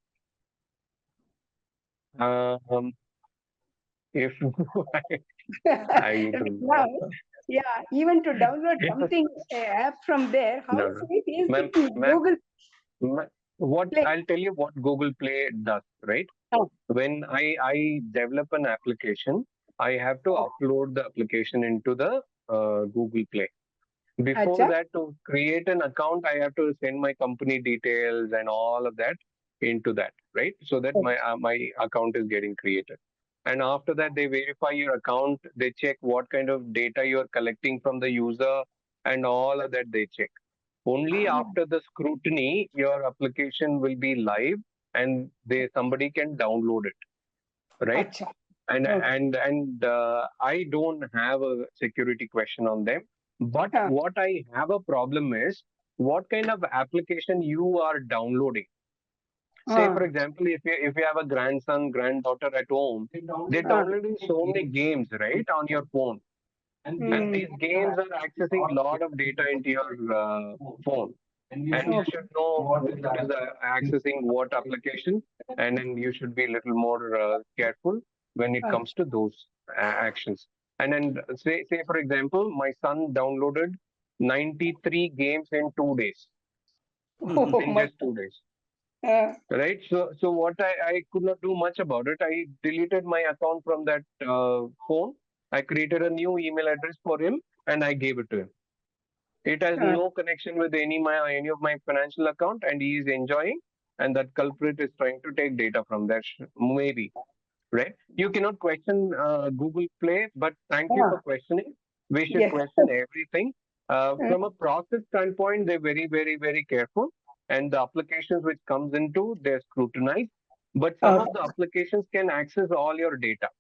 If I don't know. Yeah, even to download something app from there, how safe is Google? I'll tell you what Google Play does, right? When I develop an application, I have to upload the application into the Google Play. Before that, to create an account, I have to send my company details and all of that into that, right? So that my account is getting created. And after that, they verify your account. They check what kind of data you are collecting from the user, and all of that they check. Only after the scrutiny, your application will be live, and somebody can download it, right? And I don't have a security question on them. But what I have a problem is what kind of application you are downloading. Say, for example, if you have a grandson, granddaughter at home, they're downloading so many games, right, on your phone. And these games are accessing a lot of data into your phone. And you should know who is accessing what application, and then you should be a little more careful when it comes to those actions. And then say for example, my son downloaded 93 games in 2 days. In just 2 days. Right. So what I could not do much about it. I deleted my account from that phone. I created a new email address for him, and I gave it to him. It has no connection with any of my financial account, and he is enjoying. And that culprit is trying to take data from that. Maybe, right? You cannot question Google Play, but thank you for questioning. We should question everything. From a process standpoint, they're very, very, very careful. And the applications which comes into, they're scrutinized. But some of the applications can access all your data,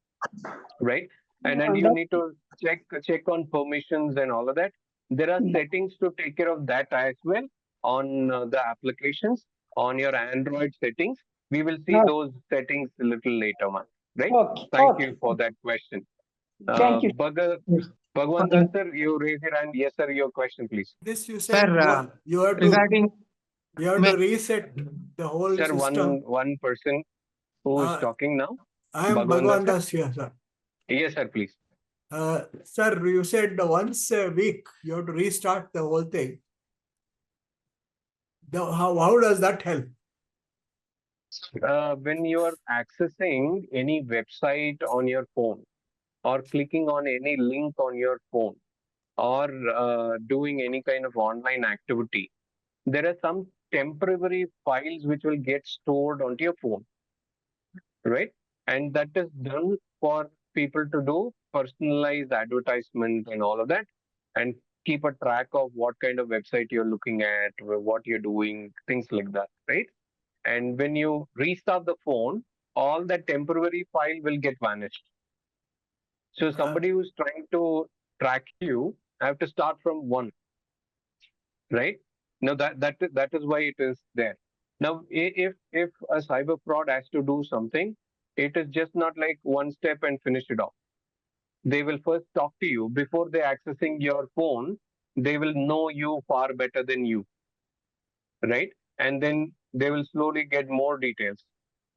right? And then you need to check on permissions and all of that. There are settings to take care of that as well on the applications, on your Android settings. We will see those settings a little later, man. Right? Thank you for that question. Thank you. Bhagwan sir, you raise your hand. Yes, sir, your question, please. This you said you have to reset the whole system. Sir, one person who is talking now. I am Bhagwan Das here, sir. Yes, sir, please. Sir, you said once a week you have to restart the whole thing. How does that help? When you are accessing any website on your phone, or clicking on any link on your phone or doing any kind of online activity, there are some temporary files which will get stored onto your phone, right? And that is done for people to do personalized advertisement and all of that, and keep a track of what kind of website you're looking at, what you're doing, things like that, right? And when you restart the phone, all that temporary file will get vanished. So somebody who's trying to track you have to start from one, right? Now that is why it is there. Now, if a cyber fraud has to do something, it is just not like one step and finish it off. They will first talk to you before they accessing your phone. They will know you far better than you, right? And then they will slowly get more details.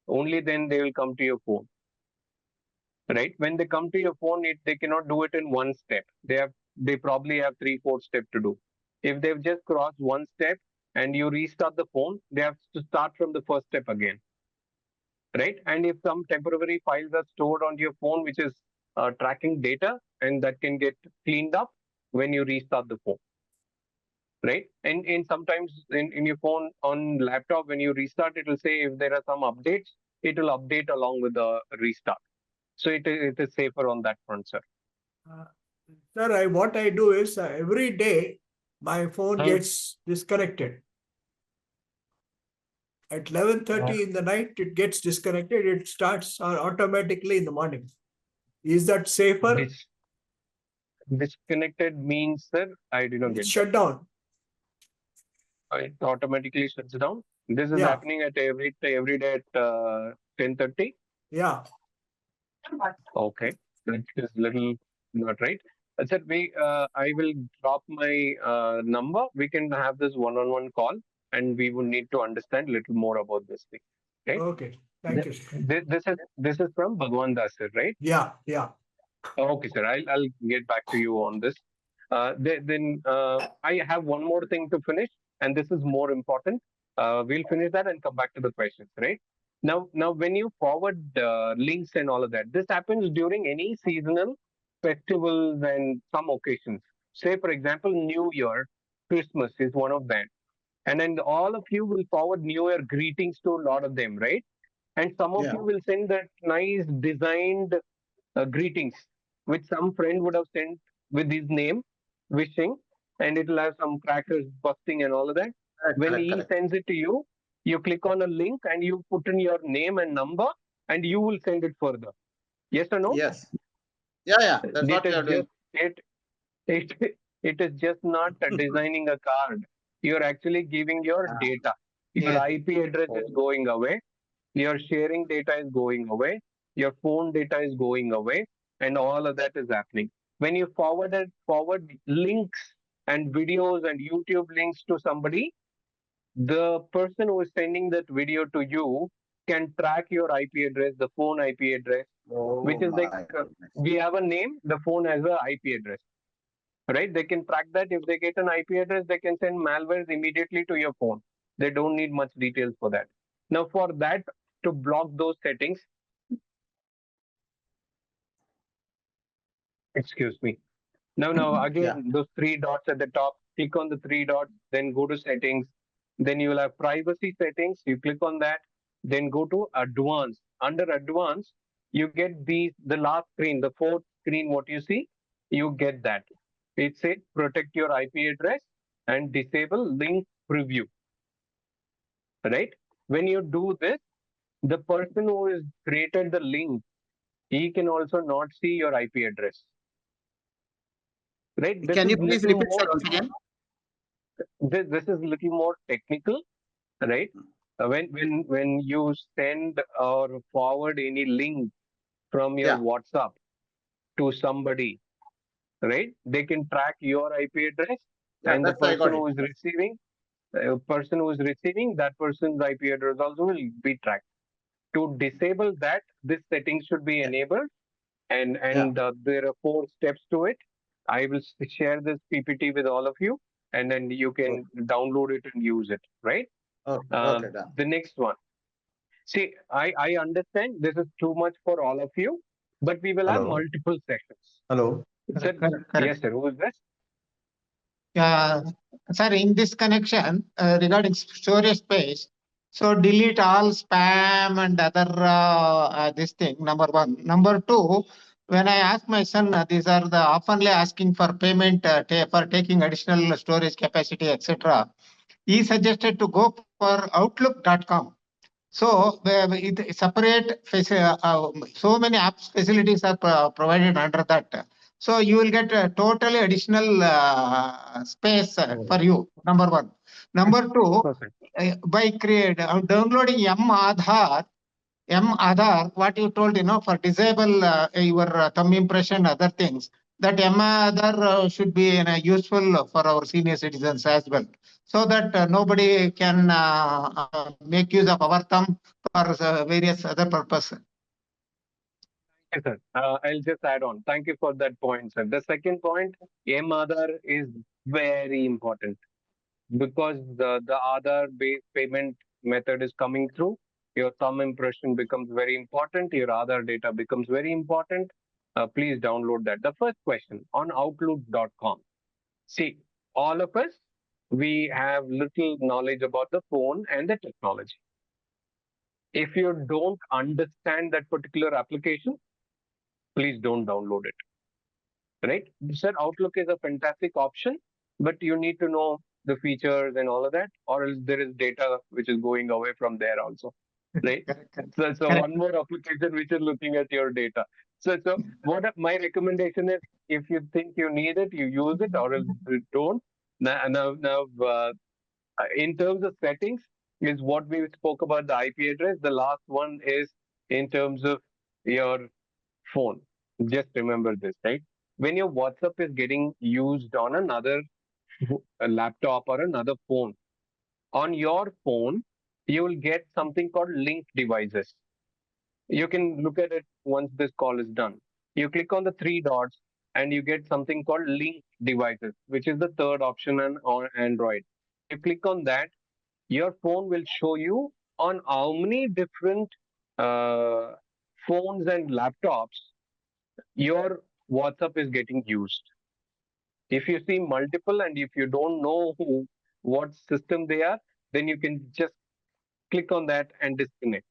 Only then they will come to your phone, right? When they come to your phone, they cannot do it in one step. They probably have 3-4 steps to do. If they've just crossed one step and you restart the phone, they have to start from the first step again, right? And if some temporary files are stored on your phone, which is tracking data, and that can get cleaned up when you restart the phone, right? And sometimes in your phone on laptop, when you restart, it will say if there are some updates, it will update along with the restart. So it is safer on that front, sir. Sir, what I do is every day my phone gets disconnected. At 11:30 in the night, it gets disconnected. It starts automatically in the morning. Is that safer? Disconnected means, sir, I did not get Shut down. It automatically shuts down. This is happening at every day at 10:30. Yeah. Okay, that is little not right. Sir, I will drop my number. We can have this one-on-one call, and we will need to understand a little more about this thing. Okay. Okay. Thank you. This is from Bhagwan Das, sir, right? Yeah. Yeah. Okay, sir. I'll get back to you on this. Then I have one more thing to finish, and this is more important. We'll finish that and come back to the questions, right? Now, when you forward links and all of that, this happens during any seasonal festivals and some occasions. Say, for example, New Year, Christmas is one of them. And then all of you will forward New Year greetings to a lot of them, right? And some of you will send that nice designed greetings, which some friend would have sent with his name, wishing, and it will have some crackers busting and all of that. When he sends it to you, you click on a link and you put in your name and number, and you will send it further. Yes or no? Yes. Yeah. That's what you are doing. It is just not designing a card. You're actually giving your data. Your IP address is going away. Your sharing data is going away. Your phone data is going away, and all of that is happening. When you forward links and videos and YouTube links to somebody, the person who is sending that video to you can track your IP address, the phone IP address, which is like we have a name, the phone has a IP address, right? They can track that. If they get an IP address, they can send malwares immediately to your phone. They don't need much details for that. Now, for that, to block those settings, excuse me. Now again, those 3 dots at the top, click on the 3 dots, then go to settings. Then you will have privacy settings. You click on that, then go to advanced. Under advanced, you get the last screen, the 4th screen, what you see, you get that. It says protect your IP address and disable link preview, right? When you do this, the person who has created the link, he can also not see your IP address. Right? Can you please repeat that once again? This is a little more technical, right? When you send or forward any link from your WhatsApp to somebody, right? They can track your IP address, and the person who is receiving, that person's IP address also will be tracked. To disable that, this setting should be enabled, and there are 4 steps to it. I will share this PPT with all of you, and then you can download it and use it, right? Okay, done. The next one. See, I understand this is too much for all of you, but we will have multiple sessions. Hello. Sir, Correct. yes, sir. Who is this? Sir, in this connection, regarding storage space, so delete all spam and other this thing, number one. Number two, when I ask my son, these are the oftenly asking for payment for taking additional storage capacity, etc. He suggested to go for Outlook.com. So separate so many apps facilities are provided under that. So you will get a totally additional space for you. Number one. Number two, by downloading M-Aadhaar, what you told, for disable your thumb impression, other things, that M-Aadhaar should be useful for our senior citizens as well, so that nobody can make use of our thumb for various other purposes. Yes, sir. I'll just add on. Thank you for that point, sir. The second point, M-Aadhaar is very important because the Aadhaar-based payment method is coming through. Your thumb impression becomes very important. Your Aadhaar data becomes very important. Please download that. The first question on Outlook.com. See, all of us, we have little knowledge about the phone and the technology. If you don't understand that particular application, please don't download it. Right? Sir, Outlook is a fantastic option, but you need to know the features and all of that, or else there is data which is going away from there also. Right? So one more application which is looking at your data. So what my recommendation is, if you think you need it, you use it, or else you don't. Now, in terms of settings, is what we spoke about the IP address. The last one is in terms of your phone. Just remember this, right? When your WhatsApp is getting used on another laptop or another phone, on your phone, you will get something called linked devices. You can look at it once this call is done. You click on the three dots and you get something called linked devices, which is the third option on Android. You click on that, your phone will show you on how many different phones and laptops your WhatsApp is getting used. If you see multiple and if you don't know what system they are, then you can just click on that and disconnect.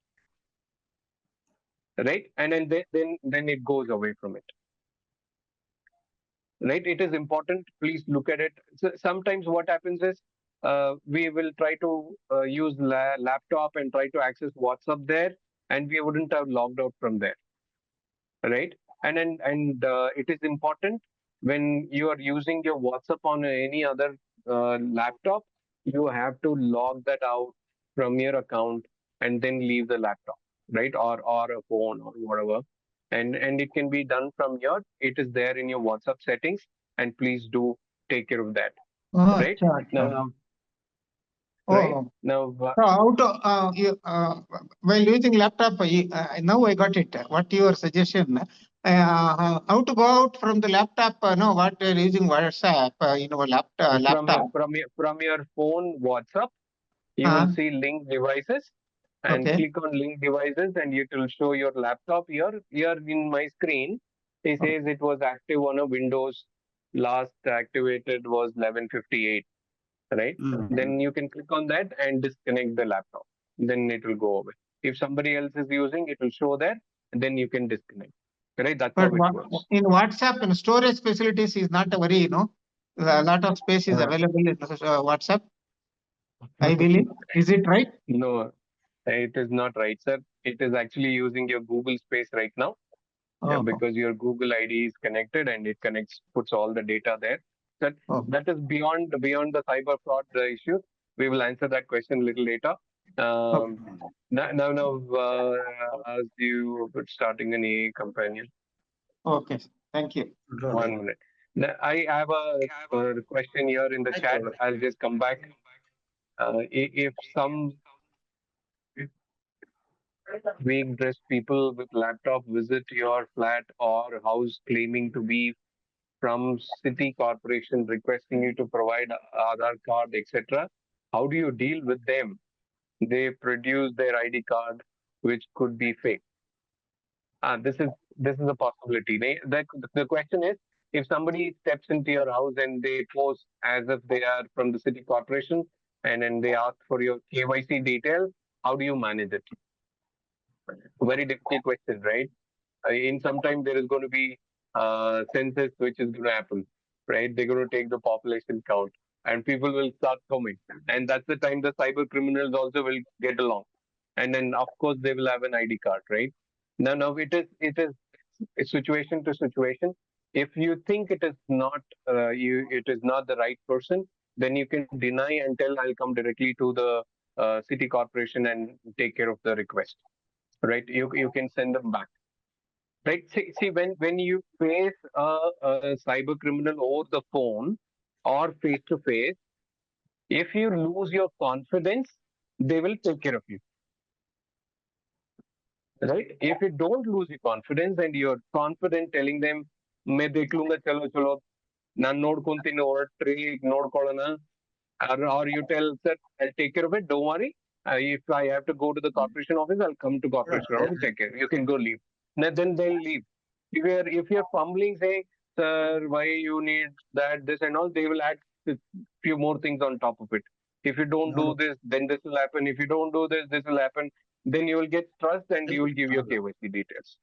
Right? And then it goes away from it. Right? It is important. Please look at it. So sometimes what happens is we will try to use laptop and try to access WhatsApp there, and we wouldn't have logged out from there. Right? And it is important when you are using your WhatsApp on any other laptop, you have to log that out from your account and then leave the laptop, right? Or a phone or whatever. And it can be done from it is there in your WhatsApp settings, and please do take care of that. Right? Now, right? Now, so how to while using laptop, now I got it. What your suggestion? How to go out from the laptop? No, what you're using WhatsApp in our laptop. From your phone WhatsApp, you will see link devices, and click on link devices, and it will show your laptop. Here in my screen, it says it was active on a Windows. Last activated was 11:58. Right? Then you can click on that and disconnect the laptop. Then it will go away. If somebody else is using, it will show there, and then you can disconnect. Right? That's how it works. In WhatsApp, in storage facilities is not a very, a lot of space is available in WhatsApp, I believe. Is it right? No, it is not right, sir. It is actually using your Google space right now. Yeah, because your Google ID is connected and it puts all the data there. That is beyond the cyber fraud issue. We will answer that question a little later. Now, as you starting an AA companion. Okay, thank you. 1 minute. Now, I have a question here in the chat. I'll just come back. If some weak-dressed people with laptop visit your flat or house claiming to be from city corporation requesting you to provide Aadhaar card, etc., how do you deal with them? They produce their ID card, which could be fake. this is a possibility. The question is, if somebody steps into your house and they pose as if they are from the city corporation, and then they ask for your KYC details, how do you manage it? Very difficult question, right? In some time there is going to be census which is going to happen, right? They're going to take the population count, and people will start coming, and that's the time the cyber criminals also will get along, and then of course they will have an ID card, right? Now it is a situation to situation. If you think it is not it is not the right person, then you can deny and tell, I'll come directly to the city corporation and take care of the request, right? You can send them back. Right. See, when you face a cyber criminal over the phone or face to face, if you lose your confidence, they will take care of you. Right? If you don't lose your confidence and you're confident telling them, मैं देख लूंगा, चलो चलो, ನಾನು ನೋಡ್ಕೊಂತೀನಿ ಹೊರಟ್ರಿ ನೋಡ್ಕೊಳ್ಳೋಣ, or you tell, sir, I'll take care of it, don't worry. If I have to go to the corporation office, I'll come to corporation office, take care. You can go leave. Then they'll leave. If you're fumbling, saying, sir, why you need that, this and all, they will add a few more things on top of it. If you don't do this, then this will happen. If you don't do this, this will happen. Then you will get trust and you will give your KYC details.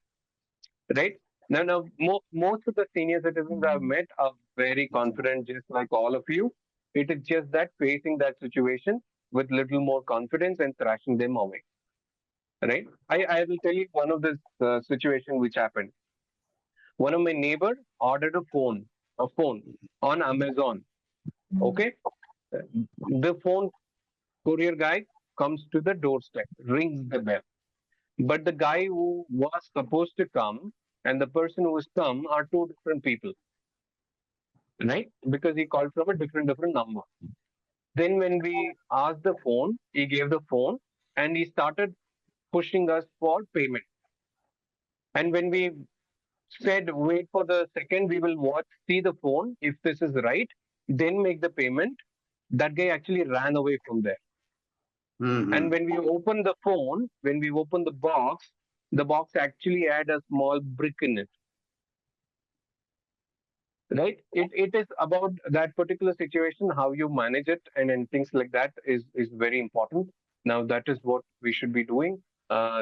Right? Now, most of the senior citizens I've met are very confident, just like all of you. It is just that facing that situation with little more confidence and thrashing them away. Right? I will tell you one of this situation which happened. One of my neighbors ordered a phone on Amazon. Okay? The phone courier guy comes to the doorstep, rings the bell. But the guy who was supposed to come and the person who has come are two different people. Right? Because he called from a different number. Then when we asked the phone, he gave the phone and he started pushing us for payment. And when we said, wait for the second, we will see the phone. If this is right, then make the payment. That guy actually ran away from there. And when we opened the phone, when we opened the box actually had a small brick in it. Right? It is about that particular situation, how you manage it, and things like that is very important. Now that is what we should be doing.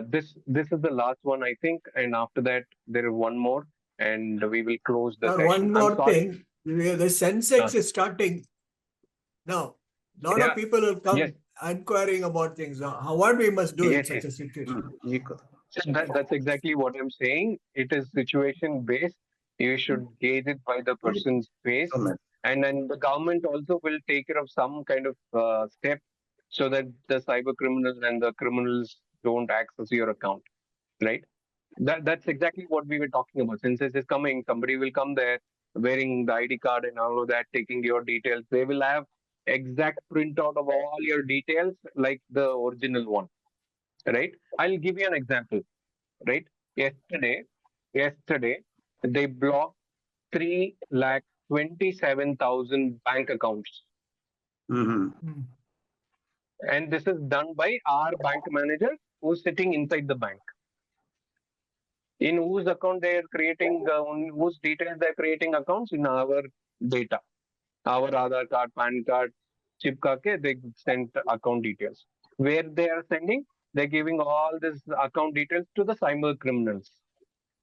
This is the last one, I think, and after that there is one more, and we will close the session. One more thing, the Sensex is starting now. A lot of people will come inquiring about things. What we must do in such a situation. That's exactly what I'm saying. It is situation based. You should gauge it by the person's face, and then the government also will take care of some kind of step so that the cyber criminals and the criminals don't access your account, right? That's exactly what we were talking about. Since this is coming, somebody will come there wearing the ID card and all of that, taking your details. They will have exact printout of all your details like the original one, right? I'll give you an example, right? Yesterday, they blocked 3,27,000 bank accounts. And this is done by our bank manager who's sitting inside the bank. In whose account they are creating, whose details they are creating accounts? In our data. Our Aadhaar card, PAN card, chip karke, they send account details. Where they are sending? They're giving all this account details to the cyber criminals.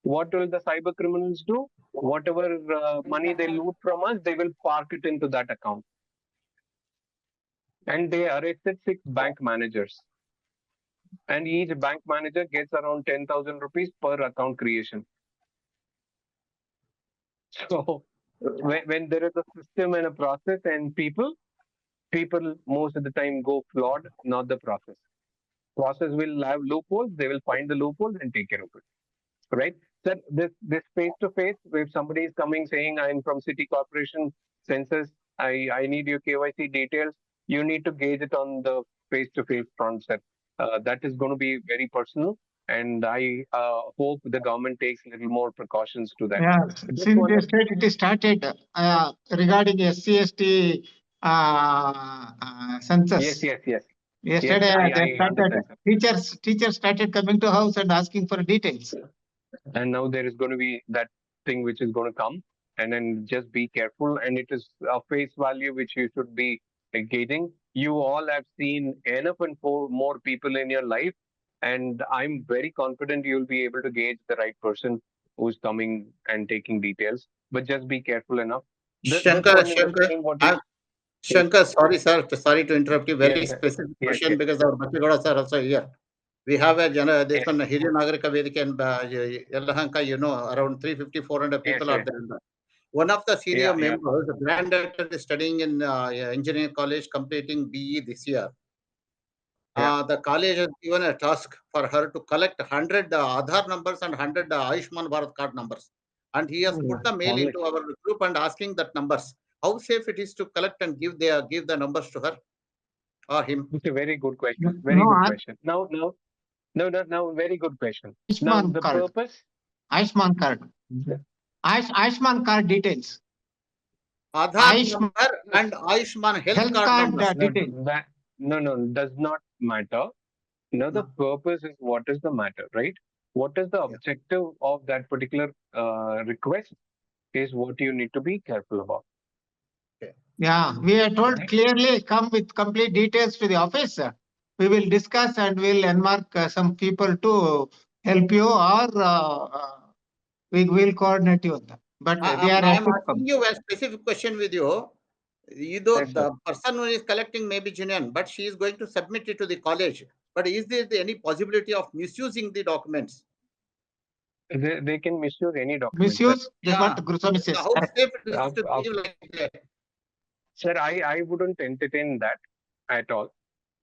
What will the cyber criminals do? Whatever money they loot from us, they will park it into that account. And they arrested 6 bank managers. And each bank manager gets around 10,000 rupees per account creation. So when there is a system and a process and people most of the time go flawed, not the process. Process will have loopholes, they will find the loopholes and take care of it. Right? So this face to face, if somebody is coming saying, I'm from city corporation census, I need your KYC details, you need to gauge it on the face to face concept. That is going to be very personal, and I hope the government takes a little more precautions to that. Yeah, since they said it is started regarding SCST census. Yes. Yesterday they started. Teachers started coming to house and asking for details. And now there is going to be that thing which is going to come, and then just be careful. And it is a face value which you should be gauging. You all have seen enough and more people in your life, and I'm very confident you'll be able to gauge the right person who's coming and taking details. But just be careful enough. This one in the screen, what you Shankar, sorry, sir. Sorry to interrupt you. Very yes, specific yes, question yes, because our Bachagada sir also here. We have a this one Hiriya Nagarika Vedika and Yelahanka, around 350, 400 yes, people are yes, there. One of the senior yeah, yeah. members, the grand director, is studying in engineering college, completing BE this year. The college has given a task for her to collect 100 Aadhaar numbers and 100 Ayushman Bharat card numbers. And he has put the mail into our group and asking that numbers. How safe it is to collect and give the numbers to her or him? It's a very good question. Very good question. Now, very good question. Now, the purpose. Ayushman card. Ayushman card details. Aadhaar number and Ayushman health card numbers. No, does not matter. Now, the purpose is what is the matter, right? What is the objective of that particular request is what you need to be careful about. Yeah, we are told clearly come with complete details to the office. We will discuss and we'll enmark some people to help you, or we will coordinate you on that. But they are I'm asking you a specific question with you. The person who is collecting may be genuine, but she is going to submit it to the college. But is there any possibility of misusing the documents? They can misuse any document. Misuse? That's what Guruswami says. How safe it is to give like that? Sir, I wouldn't entertain that at all.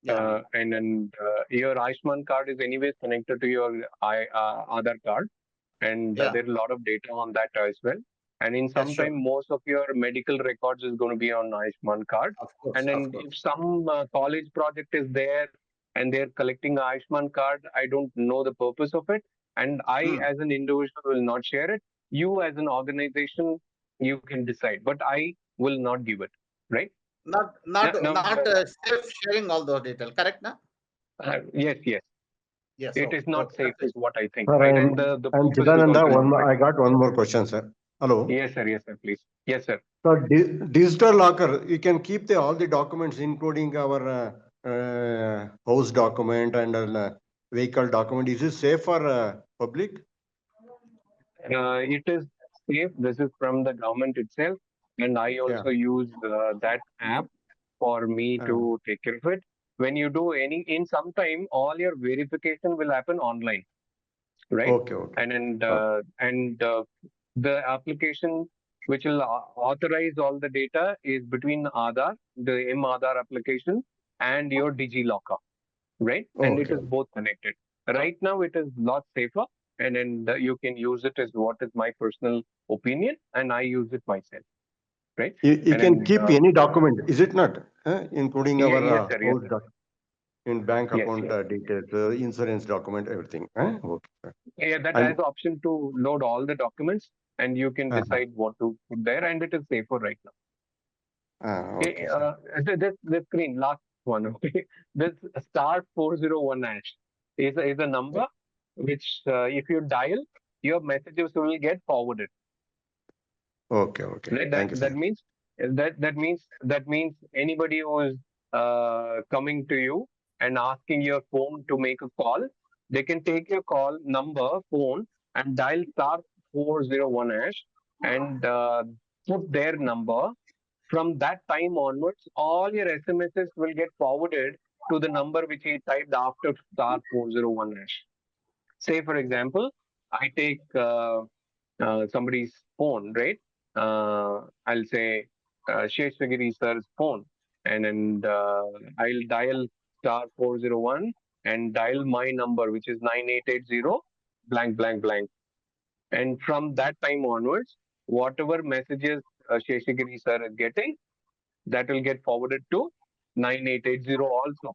And your Ayushman card is anyways connected to your Aadhaar card, and there's a lot of data on that as well. And in some time, most of your medical records is going to be on Ayushman card. Of course, and then if some college project is there and they're collecting Ayushman card, I don't know the purpose of it. And I, as an individual, will not share it. You, as an organization, you can decide. But I will not give it. Right? Not safe sharing all those details. Correct, na? Yes. Yes. It is not safe, is what I think. Sir, Right? I'm Chidananda. I got one more question, sir. Hello. Yes, sir. Please. Yes, sir. So, digital locker, you can keep all the documents, including our house document and vehicle document. Is it safe for public? It is safe. This is from the government itself, and I also use that app for me to take care of it. When you do in some time, all your verification will happen online, right? Okay. And the application which will authorize all the data is between Aadhaar, the Aadhaar application, and your DigiLocker, right? And it is both connected. Right now, it is a lot safer, and then you can use it as what is my personal opinion, and I use it myself, right? You can keep any document, is it not? Including our yes, sir, in bank account details, insurance document, everything. Okay. Yeah, that has the option to load all the documents, and you can decide what to put there, and it is safer right now. Okay. This screen, last one. Okay, this *401# is a number which, if you dial, your messages will get forwarded. Okay. Right? That means anybody who is coming to you and asking your phone to make a call, they can take your call number, phone, and dial *401# and put their number. From that time onwards, all your SMSs will get forwarded to the number which he typed after *401#. Say, for example, I take somebody's phone, right? I'll say Sheshagiri sir's phone, and then I'll dial *401 and dial my number, which is 9880 blank blank blank. And from that time onwards, whatever messages Sheshagiri sir is getting, that will get forwarded to 9880 also.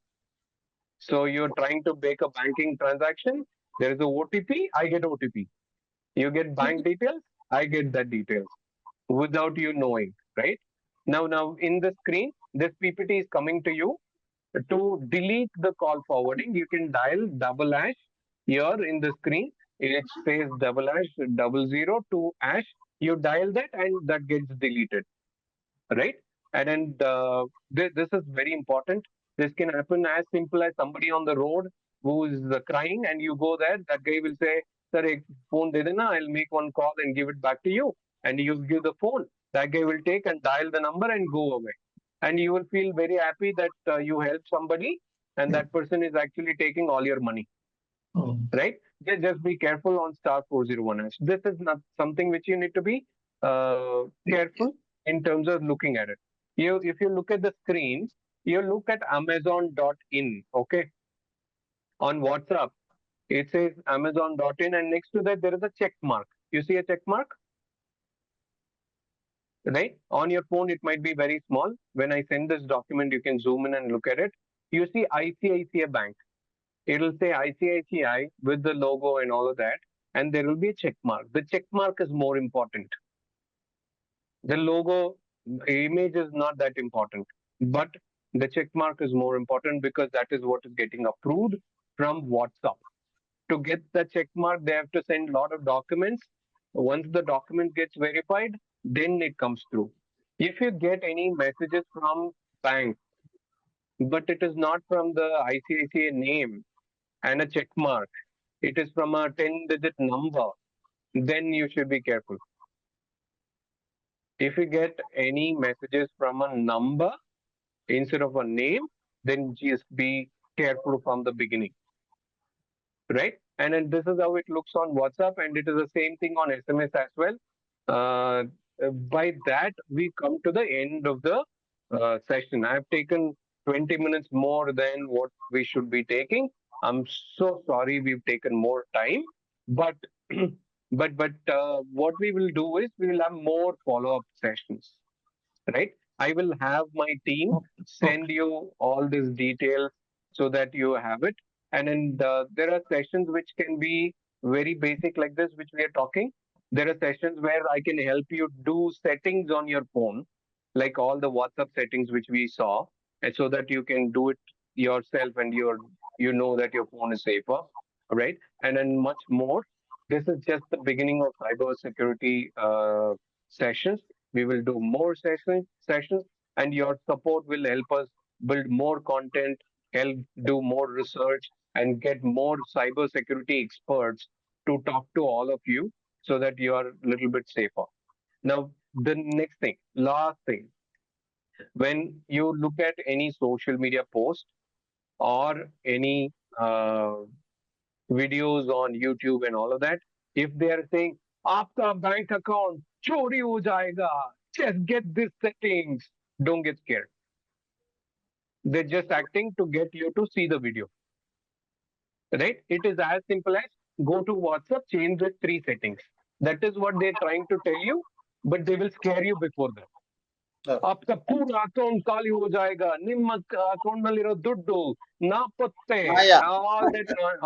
So you're trying to make a banking transaction, there is a OTP, I get OTP. You get bank details, I get that details without you knowing, right? Now in the screen, this PPT is coming to you. To delete the call forwarding, you can dial # here in the screen. it says #00 you dial that and that gets deleted, right? And then this is very important. This can happen as simple as somebody on the road who is crying and you go there, that guy will say, sir, ek phone de dena, I'll make one call and give it back to you. And you give the phone. That guy will take and dial the number and go away. And you will feel very happy that you helped somebody and that person is actually taking all your money. Right? Just be careful on *401#. This is not something which you need to be careful in terms of looking at it. If you look at the screen, you look at Amazon.in, okay? On WhatsApp, it says Amazon.in, and next to that there is a check mark. You see a check mark? Right? On your phone, it might be very small. When I send this document, you can zoom in and look at it. You see ICICI Bank. It'll say ICICI with the logo and all of that, and there will be a check mark. The check mark is more important. The logo image is not that important, but the check mark is more important because that is what is getting approved from WhatsApp. To get the check mark, they have to send a lot of documents. Once the document gets verified, then it comes through. If you get any messages from bank, but it is not from the ICICI name and a check mark, it is from a 10-digit number, then you should be careful. If you get any messages from a number instead of a name, then just be careful from the beginning. Right? And then this is how it looks on WhatsApp, and it is the same thing on SMS as well. By that, we come to the end of the session. I have taken 20 minutes more than what we should be taking. I'm so sorry we've taken more time, but what we will do is we will have more follow-up sessions, right? I will have my team send you all these details so that you have it. And then there are sessions which can be very basic like this, which we are talking. There are sessions where I can help you do settings on your phone, like all the WhatsApp settings which we saw, and so that you can do it yourself and you know that your phone is safer, right? And then much more. This is just the beginning of cybersecurity sessions. We will do more sessions, and your support will help us build more content, help do more research, and get more cybersecurity experts to talk to all of you so that you are a little bit safer. Now, the next thing, last thing, when you look at any social media post or any videos on YouTube and all of that, if they are saying, "Aapka bank account chori ho jayega, just get this settings," don't get scared. They're just acting to get you to see the video. Right? It is as simple as go to WhatsApp, change the 3 settings. That is what they're trying to tell you, but they will scare you before that. आपका पूरा account खाली हो जाएगा, ನಿಮ್ಮ account ನಲ್ಲಿರೋ ದುಡ್ಡು ನಾಪತ್ತೆ,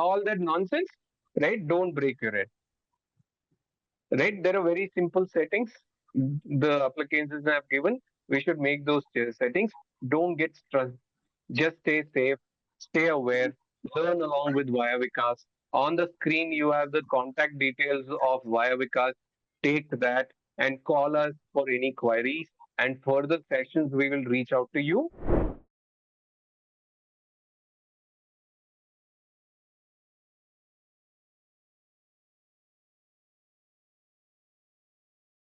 all that nonsense, right? Don't break your head. Right? There are very simple settings the applications have given. We should make those settings. Don't get stressed. Just stay safe, stay aware, learn along with Vayah Vikas. On the screen, you have the contact details of Vayah Vikas. Take that and call us for any queries. And further sessions, we will reach out to you.